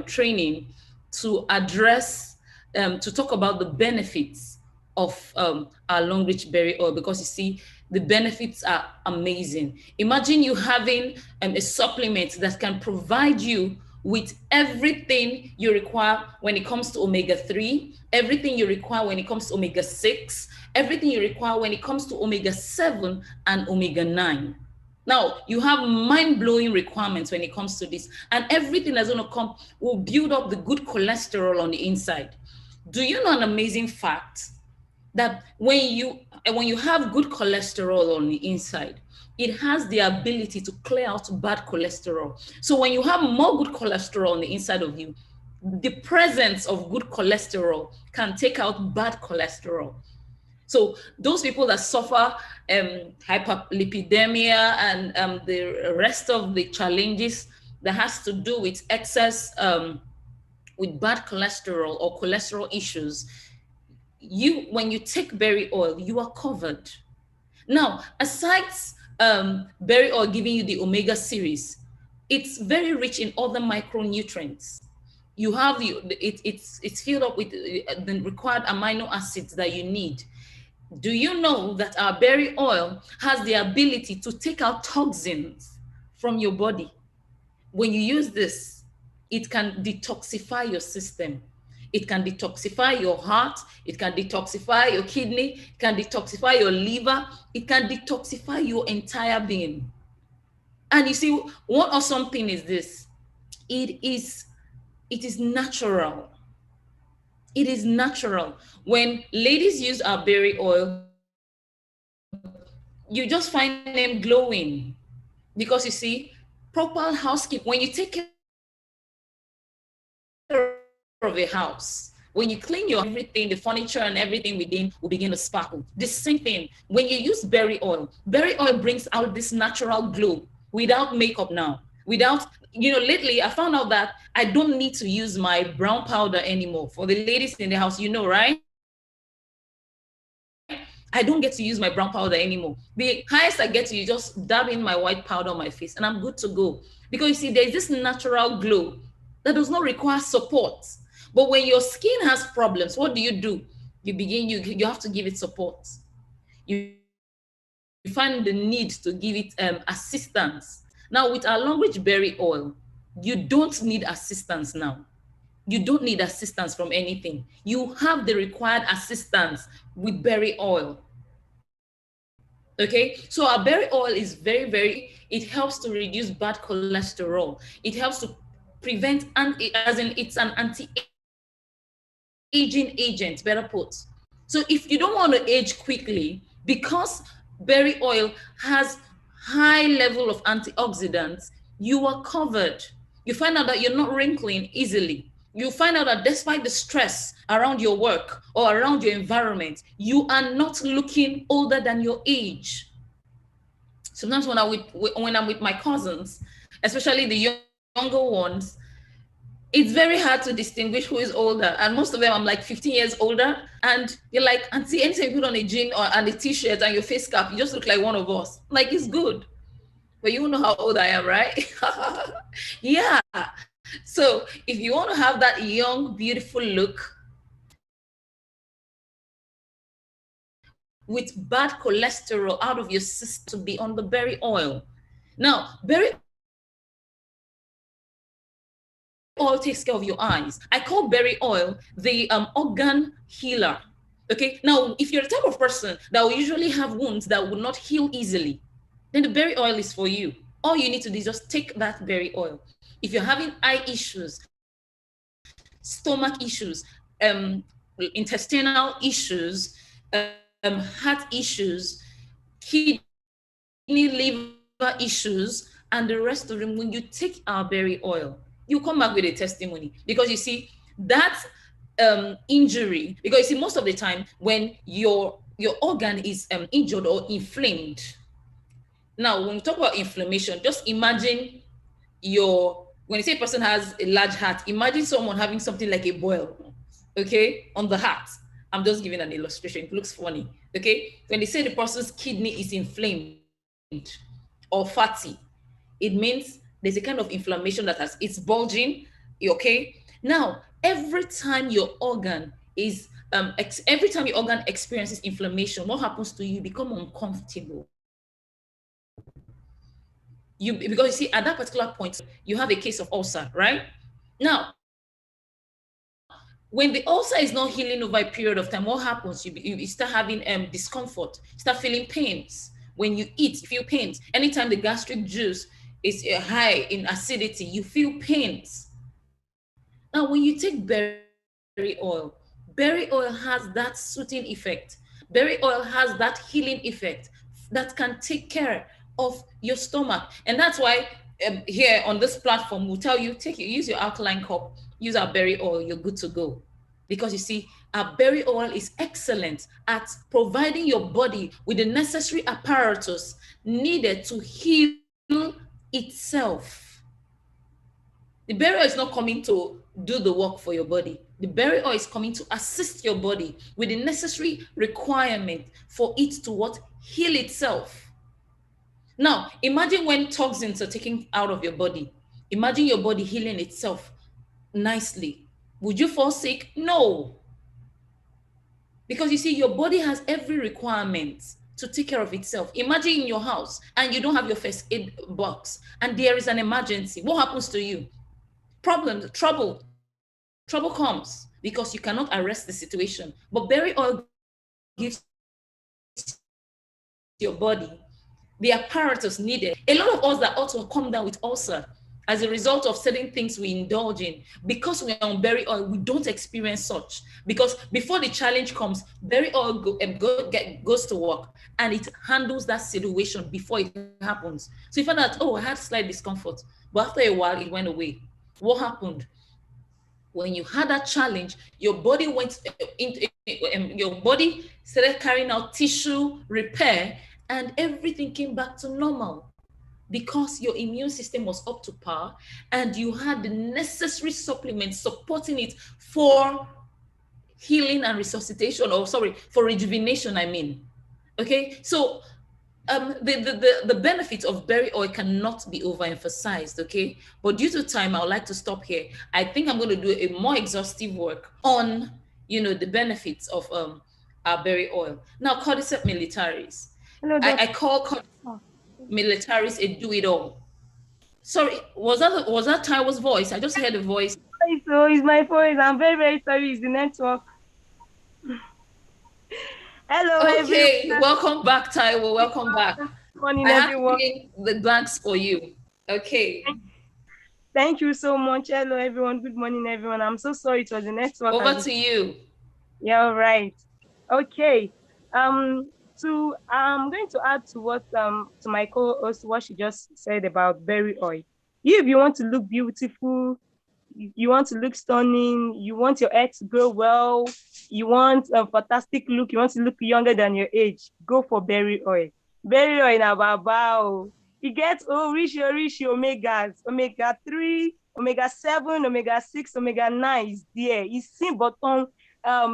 training to address, to talk about the benefits of our Longrich berry oil, because you see, the benefits are amazing. Imagine you having a supplement that can provide you with everything you require when it comes to omega-3, everything you require when it comes to omega-6, everything you require when it comes to omega-7 and omega-9. Now, you have mind-blowing requirements when it comes to this, and everything that's going to come will build up the good cholesterol on the inside. Do you know an amazing fact? That when you have good cholesterol on the inside, it has the ability to clear out bad cholesterol. So when you have more good cholesterol on the inside of you, the presence of good cholesterol can take out bad cholesterol. So those people that suffer hyperlipidemia and the rest of the challenges that has to do with excess with bad cholesterol or cholesterol issues, when you take berry oil, you are covered. Now, aside berry oil giving you the omega series, it's very rich in other micronutrients. You have it's filled up with the required amino acids that you need. Do you know that our berry oil has the ability to take out toxins from your body? When you use this, it can detoxify your system. It can detoxify your heart. It can detoxify your kidney. It can detoxify your liver. It can detoxify your entire being. And you see, one awesome thing is this. It is natural. It is natural. When ladies use our berry oil, you just find them glowing. Because you see, proper housekeeping, when you take care of a house, when you clean your everything, the furniture and everything within will begin to sparkle. The same thing, when you use berry oil brings out this natural glow without makeup now. Lately I found out that I don't need to use my brown powder anymore. For the ladies in the house, right? I don't get to use my brown powder anymore. The highest I get to is just dab in my white powder on my face and I'm good to go. Because you see, there's this natural glow that does not require support. But when your skin has problems, what do? You have to give it support. You find the need to give it assistance. Now, with our Longrich berry oil, you don't need assistance now. You don't need assistance from anything. You have the required assistance with berry oil. Okay, so our berry oil is it helps to reduce bad cholesterol. It helps to prevent, it's an anti-aging agent, better put. So if you don't want to age quickly, because berry oil has high level of antioxidants, you are covered. You find out that you're not wrinkling easily. You find out that despite the stress around your work or around your environment, you are not looking older than your age. Sometimes when I'm with my cousins, especially the younger ones, it's very hard to distinguish who is older. And most of them, I'm like 15 years older. And you're like, Auntie, anytime you put on a jean and a t-shirt and your face cap, you just look like one of us. Like, it's good. But you know how old I am, right? Yeah. So if you want to have that young, beautiful look with bad cholesterol out of your system, to be on the berry oil. Now, berry oil takes care of your eyes. I call berry oil the organ healer. Okay, now if you're the type of person that will usually have wounds that will not heal easily, then the berry oil is for you. All you need to do is just take that berry oil. If you're having eye issues, stomach issues, intestinal issues, heart issues, kidney, liver issues, and the rest of them, when you take our berry oil, you come back with a testimony. Because you see, that injury, because you see, most of the time when your organ is injured or inflamed. Now, when we talk about inflammation, just imagine when you say a person has a large heart, imagine someone having something like a boil, okay, on the heart. I'm just giving an illustration. It looks funny, okay? When they say the person's kidney is inflamed or fatty, it means there's a kind of inflammation it's bulging, okay? Now, every time your organ experiences inflammation, what happens to you? You become uncomfortable. because you see, at that particular point, you have a case of ulcer, right? Now, when the ulcer is not healing over a period of time, what happens? You start having discomfort, start feeling pains. When you eat, you feel pains. Anytime the gastric juice is high in acidity, you feel pains. Now, when you take berry oil has that soothing effect. Berry oil has that healing effect that can take care of your stomach. And that's why here on this platform, we'll tell you, use your alkaline cup, use our berry oil, you're good to go. Because you see, our berry oil is excellent at providing your body with the necessary apparatus needed to heal itself. The berry oil is not coming to do the work for your body. The berry oil is coming to assist your body with the necessary requirement for it to what? Heal itself. Now, imagine when toxins are taken out of your body. Imagine your body healing itself nicely. Would you fall sick? No. Because you see, your body has every requirement to take care of itself. Imagine in your house and you don't have your first aid box and there is an emergency. What happens to you? Problems, trouble comes because you cannot arrest the situation. But berry oil gives your body the apparatus needed. A lot of us that ought to come down with ulcer as a result of certain things we indulge in, because we are on berry oil, we don't experience such. Because before the challenge comes, berry oil goes to work and it handles that situation before it happens. So you find out, oh, I had slight discomfort, but after a while it went away. What happened? When you had that challenge, your body went your body started carrying out tissue repair, and everything came back to normal because your immune system was up to par and you had the necessary supplements supporting it for healing and resuscitation, or sorry, for rejuvenation, I mean. Okay, so the benefits of berry oil cannot be overemphasized, okay? But due to time, I would like to stop here. I think I'm going to do a more exhaustive work on, the benefits of our berry oil. Now, cordyceps militaris. Hello, I doctor. call cordyceps militaris a do-it-all. Sorry, was that Taiwo's voice? I just heard a voice. So it's my voice. I'm very, very sorry. It's the network. Hello, everyone. Okay, welcome back, Taiwo. Welcome back. Good morning, I have to everyone. fill in the blanks for you. Okay. Thank you so much. Hello, everyone. Good morning, everyone. I'm so sorry it was the network. Over to you. Yeah, all right. Okay. I'm going to add to what to my co-host what she just said about berry oil. If you want to look beautiful, you want to look stunning, you want your hair to grow well, you want a fantastic look, you want to look younger than your age, go for berry oil. Berry oil na baba. You get rich omegas, omega-3, omega-7, omega-6, omega-9 is there. It's seen bottom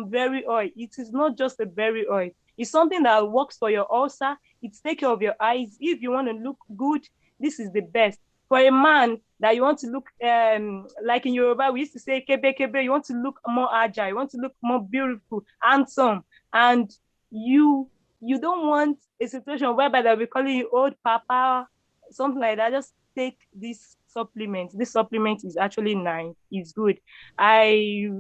berry oil. It is not just a berry oil. It's something that works for your ulcer. It takes care of your eyes. If you want to look good, this is the best. For a man that you want to look like in Yoruba, we used to say kebe kebe, you want to look more agile, you want to look more beautiful, handsome, and you don't want a situation whereby they'll be calling you old papa, something like that. Just take this supplement. This supplement is actually nice. It's good. I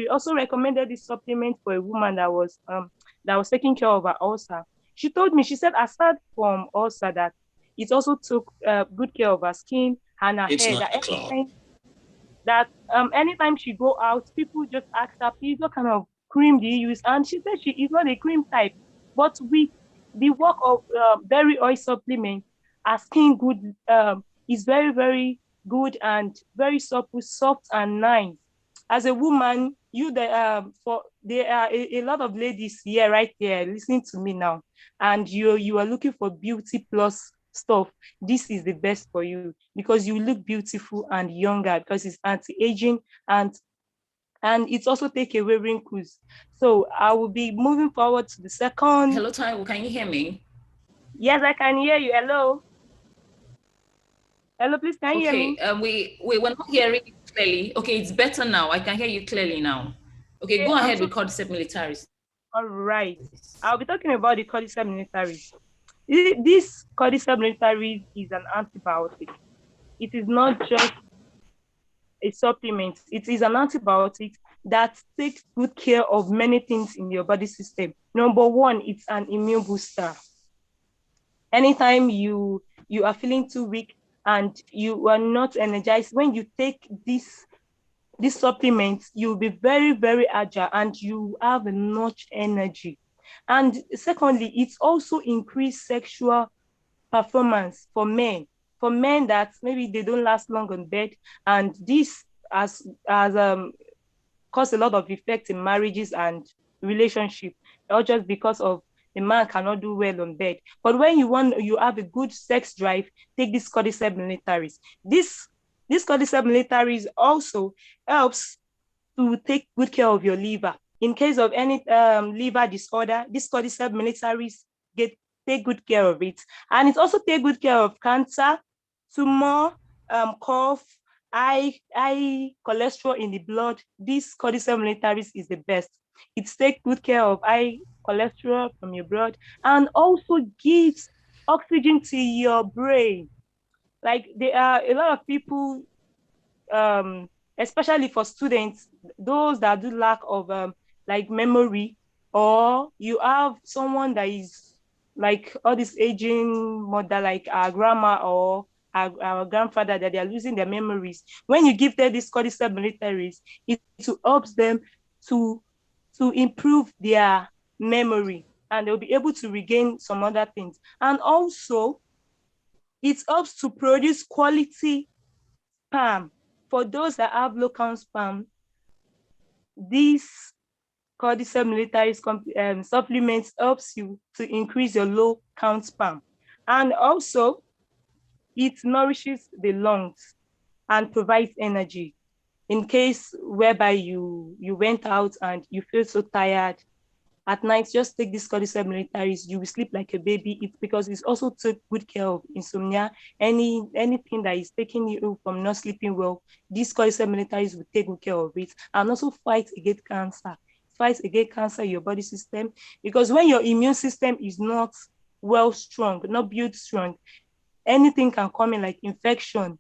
also recommended this supplement for a woman that was taking care of her ulcer. She told me, she said, aside from ulcer, that it also took good care of her skin and her hair. Anytime she go out, people just ask her, please, what kind of cream do you use? And she said she is not a cream type. But with the work of berry oil supplement, her skin is very, very good and very supple, soft and nice. As a woman, there are a lot of ladies here, right there, listening to me now, and you are looking for beauty plus stuff. This is the best for you because you look beautiful and younger because it's anti-aging and it's also take away wrinkles. So I will be moving forward to the second. Hello, Taiwo, can you hear me? Yes, I can hear you. Hello. Hello, please, can you hear me? We were not hearing you clearly. Okay, it's better now. I can hear you clearly now. Okay, go ahead with cordyceps militaris. All right. I'll be talking about the cordyceps militaris. This cordyceps militaris is an antibiotic. It is not just a supplement. It is an antibiotic that takes good care of many things in your body system. Number one, it's an immune booster. Anytime you are feeling too weak and you are not energized, when you take this supplement, you'll be very, very agile and you have much energy. And secondly, it's also increased sexual performance for men that maybe they don't last long on bed, and this has caused a lot of effect in marriages and relationship, not just because of the man cannot do well on bed. But when you have a good sex drive, take this cordyceps militaris. This cordyceps militaris also helps to take good care of your liver. In case of any liver disorder, this cordyceps militaris take good care of it. And it also take good care of cancer, tumor, cough, high cholesterol in the blood. This cordyceps militaris is the best. It takes good care of high cholesterol from your blood and also gives oxygen to your brain. Like, there are a lot of people, especially for students, those that do lack of like memory, or you have someone that is like all this aging mother, like our grandma or our grandfather, that they are losing their memories. When you give them this cordyceps militaris, it helps them to improve their memory, and they'll be able to regain some other things. And also, it helps to produce quality sperm. For those that have low count sperm, this cordyceps militaris supplements helps you to increase your low count sperm. And also, it nourishes the lungs and provides energy. In case whereby you went out and you feel so tired at night, just take this cordyceps militaris. You will sleep like a baby. It's because it's also take good care of insomnia. Anything that is taking you from not sleeping well, this cordyceps militaris will take good care of it, and also fight against cancer. Fight against cancer in your body system, because when your immune system is not well strong, not built strong, anything can come in, like infection,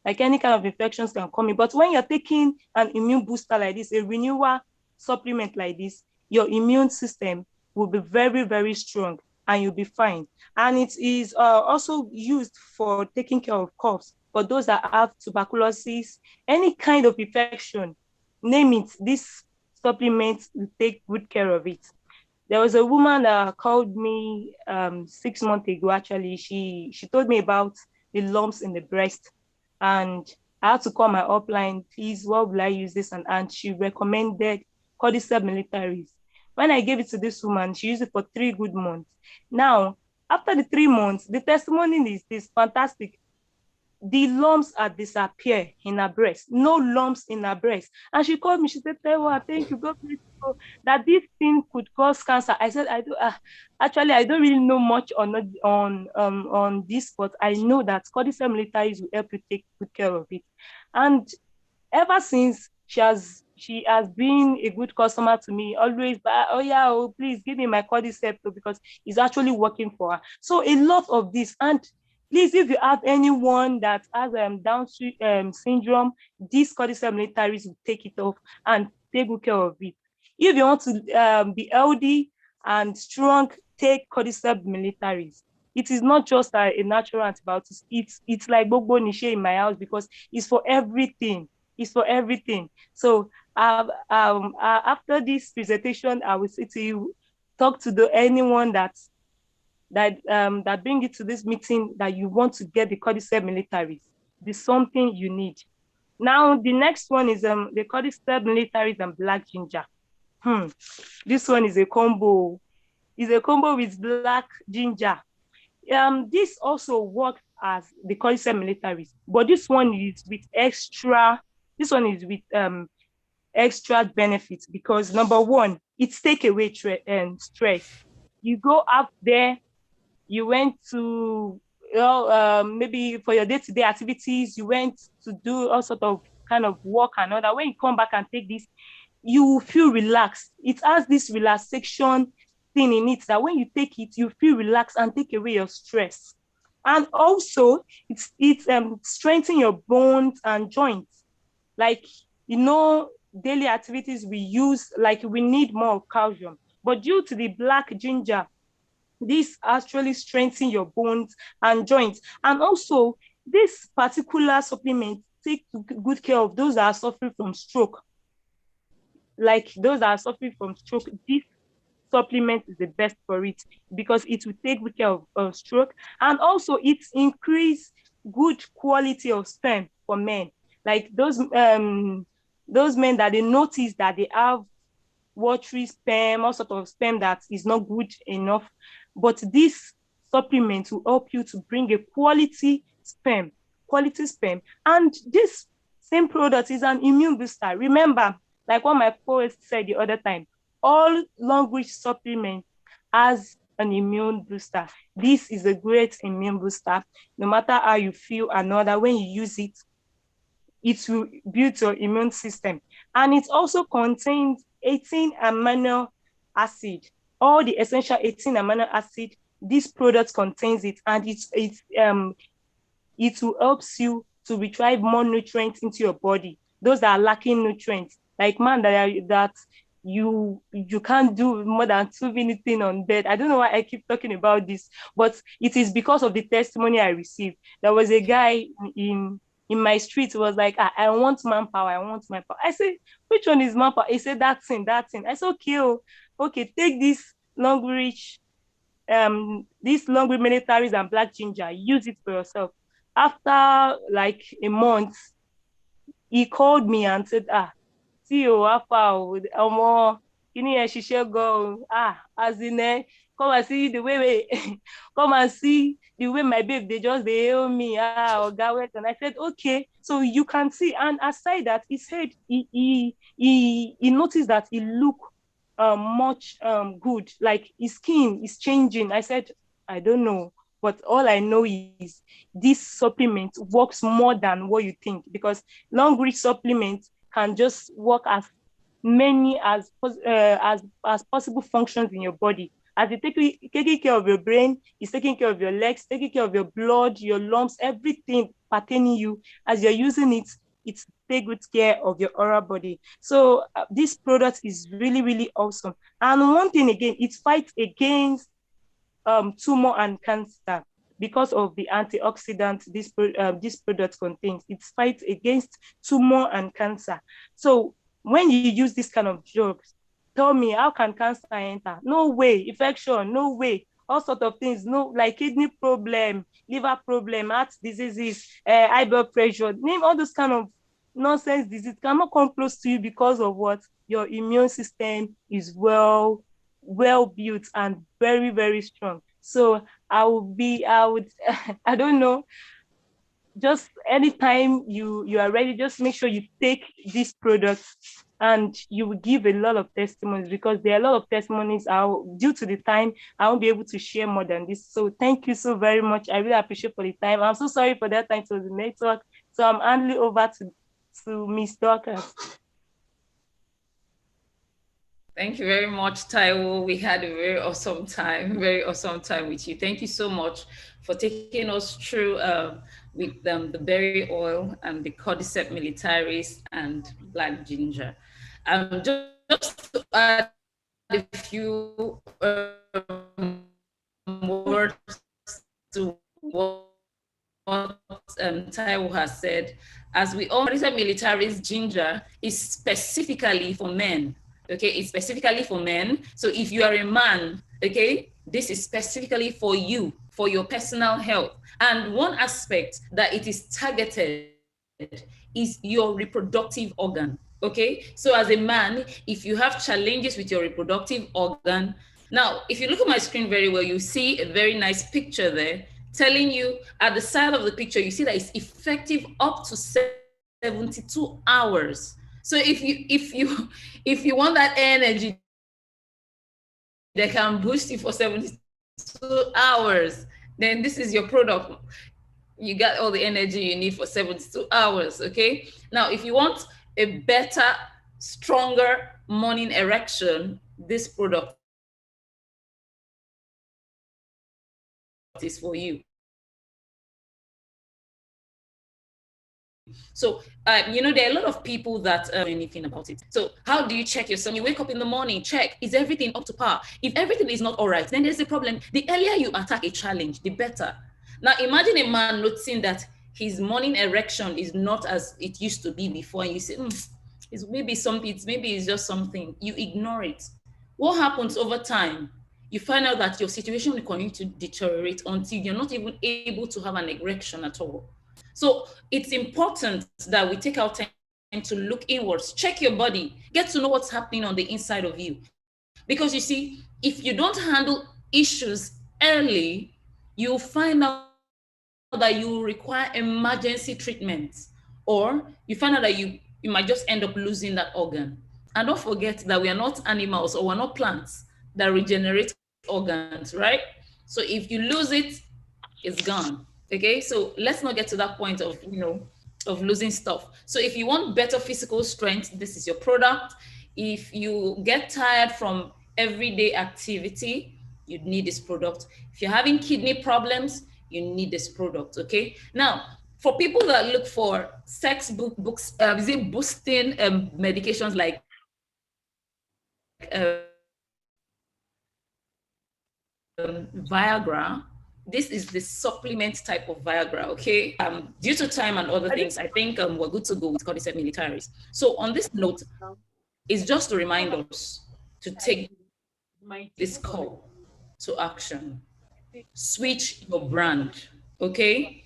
like any kind of infections can come in. But when you're taking an immune booster like this, a renewal supplement like this, your immune system will be very, very strong and you'll be fine. And it is also used for taking care of coughs. For those that have tuberculosis, any kind of infection, name it, this supplement will take good care of it. There was a woman that called me 6 months ago, actually. She told me about the lumps in the breast. And I had to call my upline, please, what will I use this? And she recommended cordyceps militaris. When I gave it to this woman, she used it for 3 good months. Now, after the 3 months, the testimony is fantastic. The lumps had disappeared in her breast, no lumps in her breast. And she called me, she said, Tewa, thank you, God bless you, that this thing could cause cancer. I said, actually, I don't really know much on this, but I know that cordyceps militaris will help you take good care of it. And ever since, she has been a good customer to me, always, oh yeah, oh, please give me my cordyceps, because it's actually working for her. So a lot of this. And please, if you have anyone that has Down syndrome, this cordyceps militaris will take it off and take good care of it. If you want to be healthy and strong, take cordyceps militaris. It is not just a natural antibiotic. It's like Bobo Niche in my house, because it's for everything. It's for everything. So after this presentation, I will say to you, talk to anyone that bring you to this meeting, that you want to get the cordyceps militaris. There's something you need. Now, the next one is the cordyceps militaris and black ginger. This one is a combo. It's a combo with black ginger. This also works as the cordyceps militaris, but this one is with extra. This one is with extra benefits, because number one, it takes away stress. You go out there, you went to, maybe for your day-to-day activities, you went to do all sort of kind of work and all that. When you come back and take this, you feel relaxed. It has this relaxation thing in it that when you take it, you feel relaxed and take away your stress. And also, it's strengthen your bones and joints. Like, daily activities we use, like we need more calcium. But due to the black ginger, this actually strengthens your bones and joints. And also, this particular supplement take good care of those that are suffering from stroke. Like those that are suffering from stroke, this supplement is the best for it because it will take good care of stroke. And also, it increase good quality of sperm for men. Like those men that they notice that they have watery sperm, all sort of sperm that is not good enough. But this supplement will help you to bring a quality sperm. And this same product is an immune booster. Remember, like what my poet said the other time, all Longrich supplements has an immune booster. This is a great immune booster. No matter how you feel and all that, when you use it, it will build your immune system. And it also contains 18 amino acid, all the essential 18 amino acid. This product contains it, and it will help you to retrieve more nutrients into your body. Those that are lacking nutrients, like man that you can't do more than 2 minutes on bed. I don't know why I keep talking about this, but it is because of the testimony I received. There was a guy in my street who was like, I want manpower, I want manpower. I said, which one is manpower? He said, that thing. I said, okay, take this Longrich, these Longrich militaries and black ginger, use it for yourself. After like a month, he called me and said, see you, Omo, she shall go. As in, come and see the way, come and see the way my babe, they hail me, or Gawet. And I said, okay, so you can see. And aside that, he said he noticed that he looked much good, like his skin is changing. I said, I don't know, but all I know is this supplement works more than what you think, because Longrich supplements can just work as many as possible functions in your body. As it's taking care of your brain, it's taking care of your legs, taking care of your blood, your lumps, everything pertaining you. As you're using it, it's take good care of your oral body. So this product is really, really awesome. And one thing again, it fights against tumor and cancer because of the antioxidants this product contains. It fights against tumor and cancer. So when you use this kind of drugs, tell me, how can cancer enter? No way. Infection, no way. All sorts of things, no, like kidney problem, liver problem, heart diseases, high blood pressure, name all those kind of nonsense disease cannot come close to you because of what? Your immune system is well built and very, very strong. So I would, I don't know, just anytime you are ready, just make sure you take this product, and you will give a lot of testimonies, because there are a lot of testimonies. Due to the time, I won't be able to share more than this. So thank you so very much. I really appreciate for the time. I'm so sorry for that time to the network. So I'm handing over to Miss Dorcas. Thank you very much, Taiwo. We had a very awesome time with you. Thank you so much for taking us through with the berry oil and the cordyceps militaris and black ginger. Just to add a few words to what Taiwo has said. As we all know, cordyceps militaris ginger is specifically for men. Okay, it's specifically for men. So if you are a man, okay, this is specifically for you, for your personal health. And one aspect that it is targeted is your reproductive organ. Okay, so as a man, if you have challenges with your reproductive organ, now if you look at my screen very well, you see a very nice picture there telling you at the side of the picture, you see that it's effective up to 72 hours. So if you want that energy that can boost you for 72 hours, then this is your product. You got all the energy you need for 72 hours, okay? Now, if you want a better, stronger morning erection, this product is for you. So, there are a lot of people that anything about it. So, how do you check yourself? You wake up in the morning, check, is everything up to par? If everything is not all right, then there's a problem. The earlier you attack a challenge, the better. Now, imagine a man noticing that his morning erection is not as it used to be before, and you say, maybe it's just something. You ignore it. What happens over time? You find out that your situation will continue to deteriorate until you're not even able to have an erection at all. So it's important that we take our time to look inwards, check your body, get to know what's happening on the inside of you. Because you see, if you don't handle issues early, you'll find out that you require emergency treatment, or you find out that you might just end up losing that organ. And don't forget that we are not animals, or we're not plants that regenerate organs, right? So if you lose it, it's gone. Okay, so let's not get to that point of of losing stuff. So if you want better physical strength, this is your product. If you get tired from everyday activity, you need this product. If you're having kidney problems, you need this product. Okay, now for people that look for sex books, boosting medications like Viagra, this is the supplement type of Viagra, okay? Due to time and other things, I think we're good to go with cordyceps militaris. So on this note, it's just to remind us to take this call to action. Switch your brand, okay?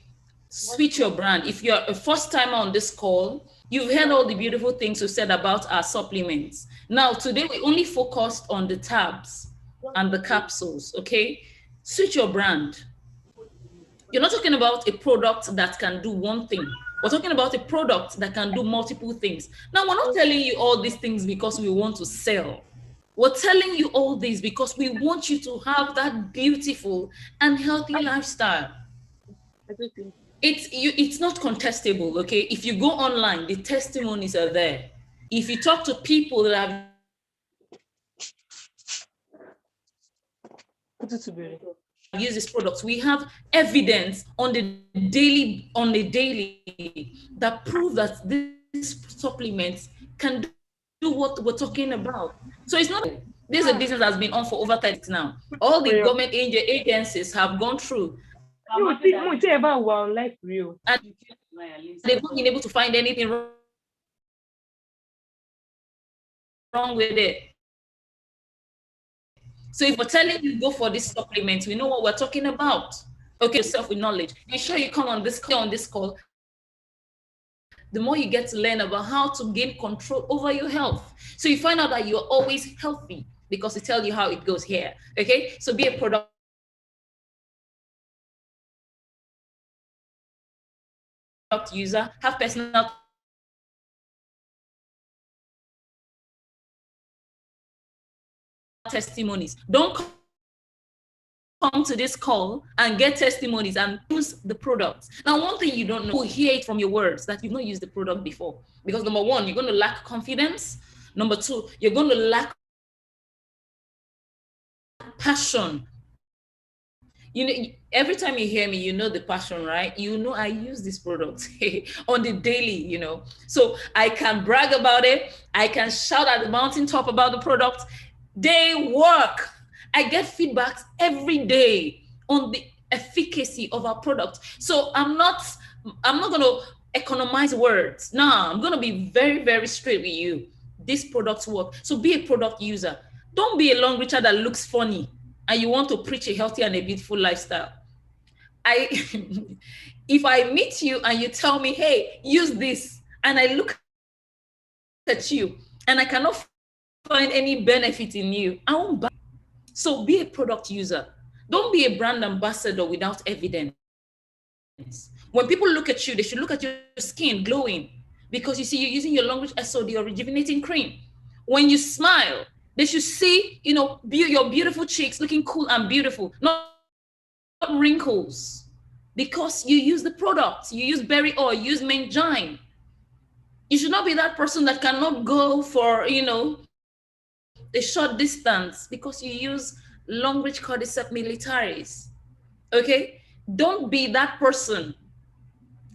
Switch your brand. If you're a first timer on this call, you've heard all the beautiful things we said about our supplements. Now, today we only focused on the tabs and the capsules, okay? Switch your brand. You're not talking about a product that can do one thing. We're talking about a product that can do multiple things. Now, we're not telling you all these things because we want to sell. We're telling you all this because we want you to have that beautiful and healthy lifestyle. It's not contestable, okay? If you go online, the testimonies are there. If you talk to people that have used this product, we have evidence on the daily that prove that these supplements can do what we're talking about. So it's not, this is a business that's been on for over 30 years now. All the government agencies have gone through. And they've not been able to find anything wrong with it. So if we're telling you go for this supplement, we know what we're talking about. Okay, yourself with knowledge. Ensure you come on this call. The more you get to learn about how to gain control over your health. So you find out that you're always healthy because we tell you how it goes here. Okay, so be a product user, have personal testimonies. Don't come to this call and get testimonies and use the product. Now, one thing you don't know, you hear it from your words that you've not used the product before. Because number one, you're going to lack confidence. Number two, you're going to lack passion. Every time you hear me, you know the passion, right? I use this product on the daily, So I can brag about it. I can shout at the mountaintop about the product. They work. I get feedbacks every day on the efficacy of our product. So I'm not going to economize words. No, I'm going to be very, very straight with you. These products work. So be a product user. Don't be a Longrich that looks funny and you want to preach a healthy and a beautiful lifestyle. If I meet you and you tell me, hey, use this, and I look at you and I cannot find any benefit in you, I won't buy. So be a product user. Don't be a brand ambassador without evidence. When people look at you, they should look at your skin glowing because you see you're using your Longrich SOD or rejuvenating cream. When you smile, they should see, your beautiful cheeks looking cool and beautiful, not wrinkles, because you use the product. You use berry oil, you use mangine. You should not be that person that cannot go for, a short distance because you use Longrich cordyceps militaris. Okay? Don't be that person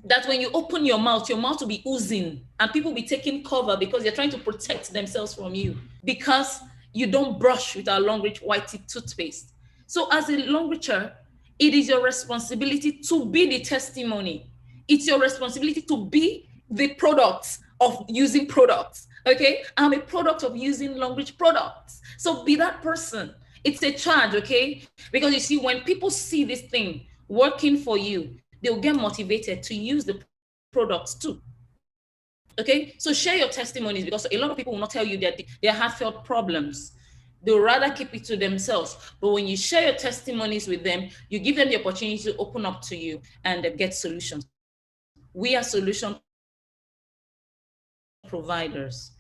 that when you open your mouth will be oozing and people will be taking cover because they're trying to protect themselves from you because you don't brush with our Longrich white teeth toothpaste. So as a Longricher, it is your responsibility to be the testimony. It's your responsibility to be the products of using products. Okay? I'm a product of using Longrich products. So be that person. It's a charge, okay? Because you see, when people see this thing working for you, they'll get motivated to use the products too. Okay, so share your testimonies because a lot of people will not tell you their heartfelt problems. They'll rather keep it to themselves. But when you share your testimonies with them, you give them the opportunity to open up to you and get solutions. We are solution providers.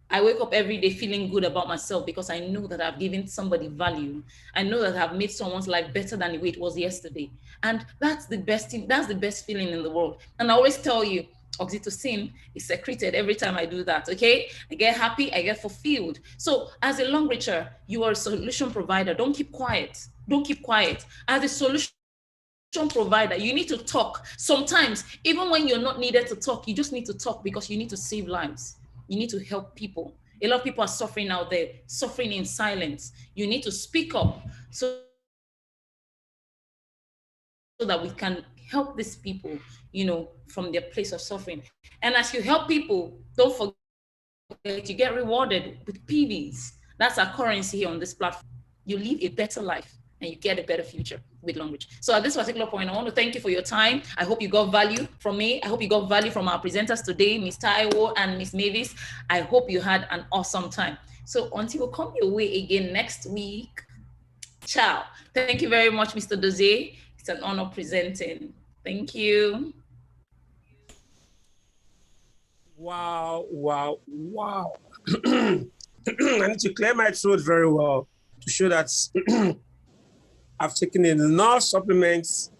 I wake up every day feeling good about myself because I know that I've given somebody value. I know that I've made someone's life better than the way it was yesterday. And that's the best thing, that's the best feeling in the world. And I always tell you, oxytocin is secreted every time I do that. Okay, I get happy, I get fulfilled. So as a Longricher, you are a solution provider. Don't keep quiet. Don't keep quiet. As a solution provider, you need to talk. Sometimes even when you're not needed to talk, you just need to talk because you need to save lives. You need to help people. A lot of people are suffering out there, suffering in silence. You need to speak up so that we can help these people, from their place of suffering. And as you help people, don't forget you get rewarded with PVs. That's our currency here on this platform. You live a better life and you get a better future with Longrich. So at this particular point, I want to thank you for your time. I hope you got value from me. I hope you got value from our presenters today, Ms. Taiwo and Ms. Mavis. I hope you had an awesome time. So until we come your way again next week, ciao. Thank you very much, Mr. Dozie. It's an honor presenting. Thank you. Wow, wow, wow. I need to clear my throat very well to show that I've taken enough supplements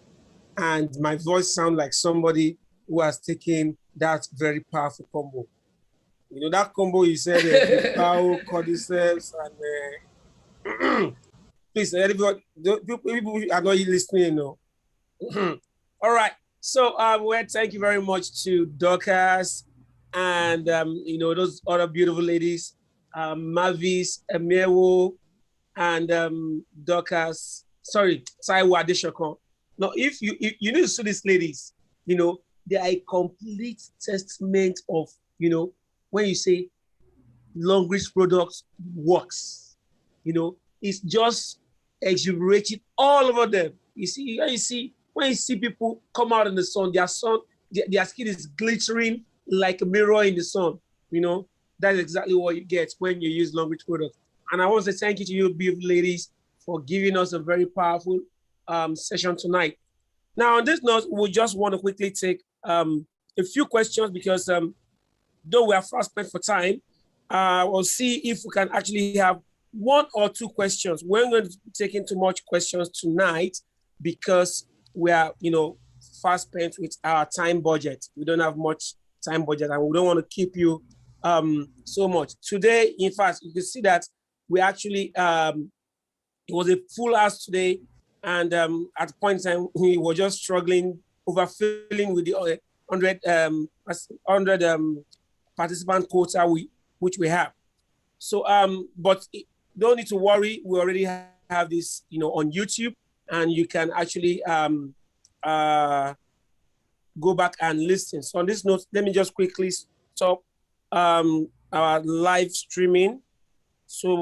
and my voice sounds like somebody who has taken that very powerful combo. That combo you said, power, cordyceps, and please, everybody, people are not listening, All right. So, well, thank you very much to Dorcas and, those other beautiful ladies, Mavis, Emewo, and Dorcas. Sorry, Saiwa Adeshokon. Now, if you need to see these ladies, they are a complete testament of, when you say Longrich products works, it's just exuberating all over them. When you see people come out in the sun, their skin is glittering like a mirror in the sun. That's exactly what you get when you use Longrich products. And I want to say thank you to you, beautiful ladies, for giving us a very powerful session tonight. Now, on this note, we just want to quickly take a few questions because though we are fast spent for time, we'll see if we can actually have one or two questions. We're going to be taking too much questions tonight because we are, fast spent with our time budget. We don't have much time budget and we don't want to keep you so much. Today, in fact, you can see that we actually, it was a full house today. And at the point in time, we were just struggling, overfilling with the 100 participant quota which we have. So, but don't need to worry. We already have this, on YouTube, and you can actually go back and listen. So on this note, let me just quickly stop our live streaming. So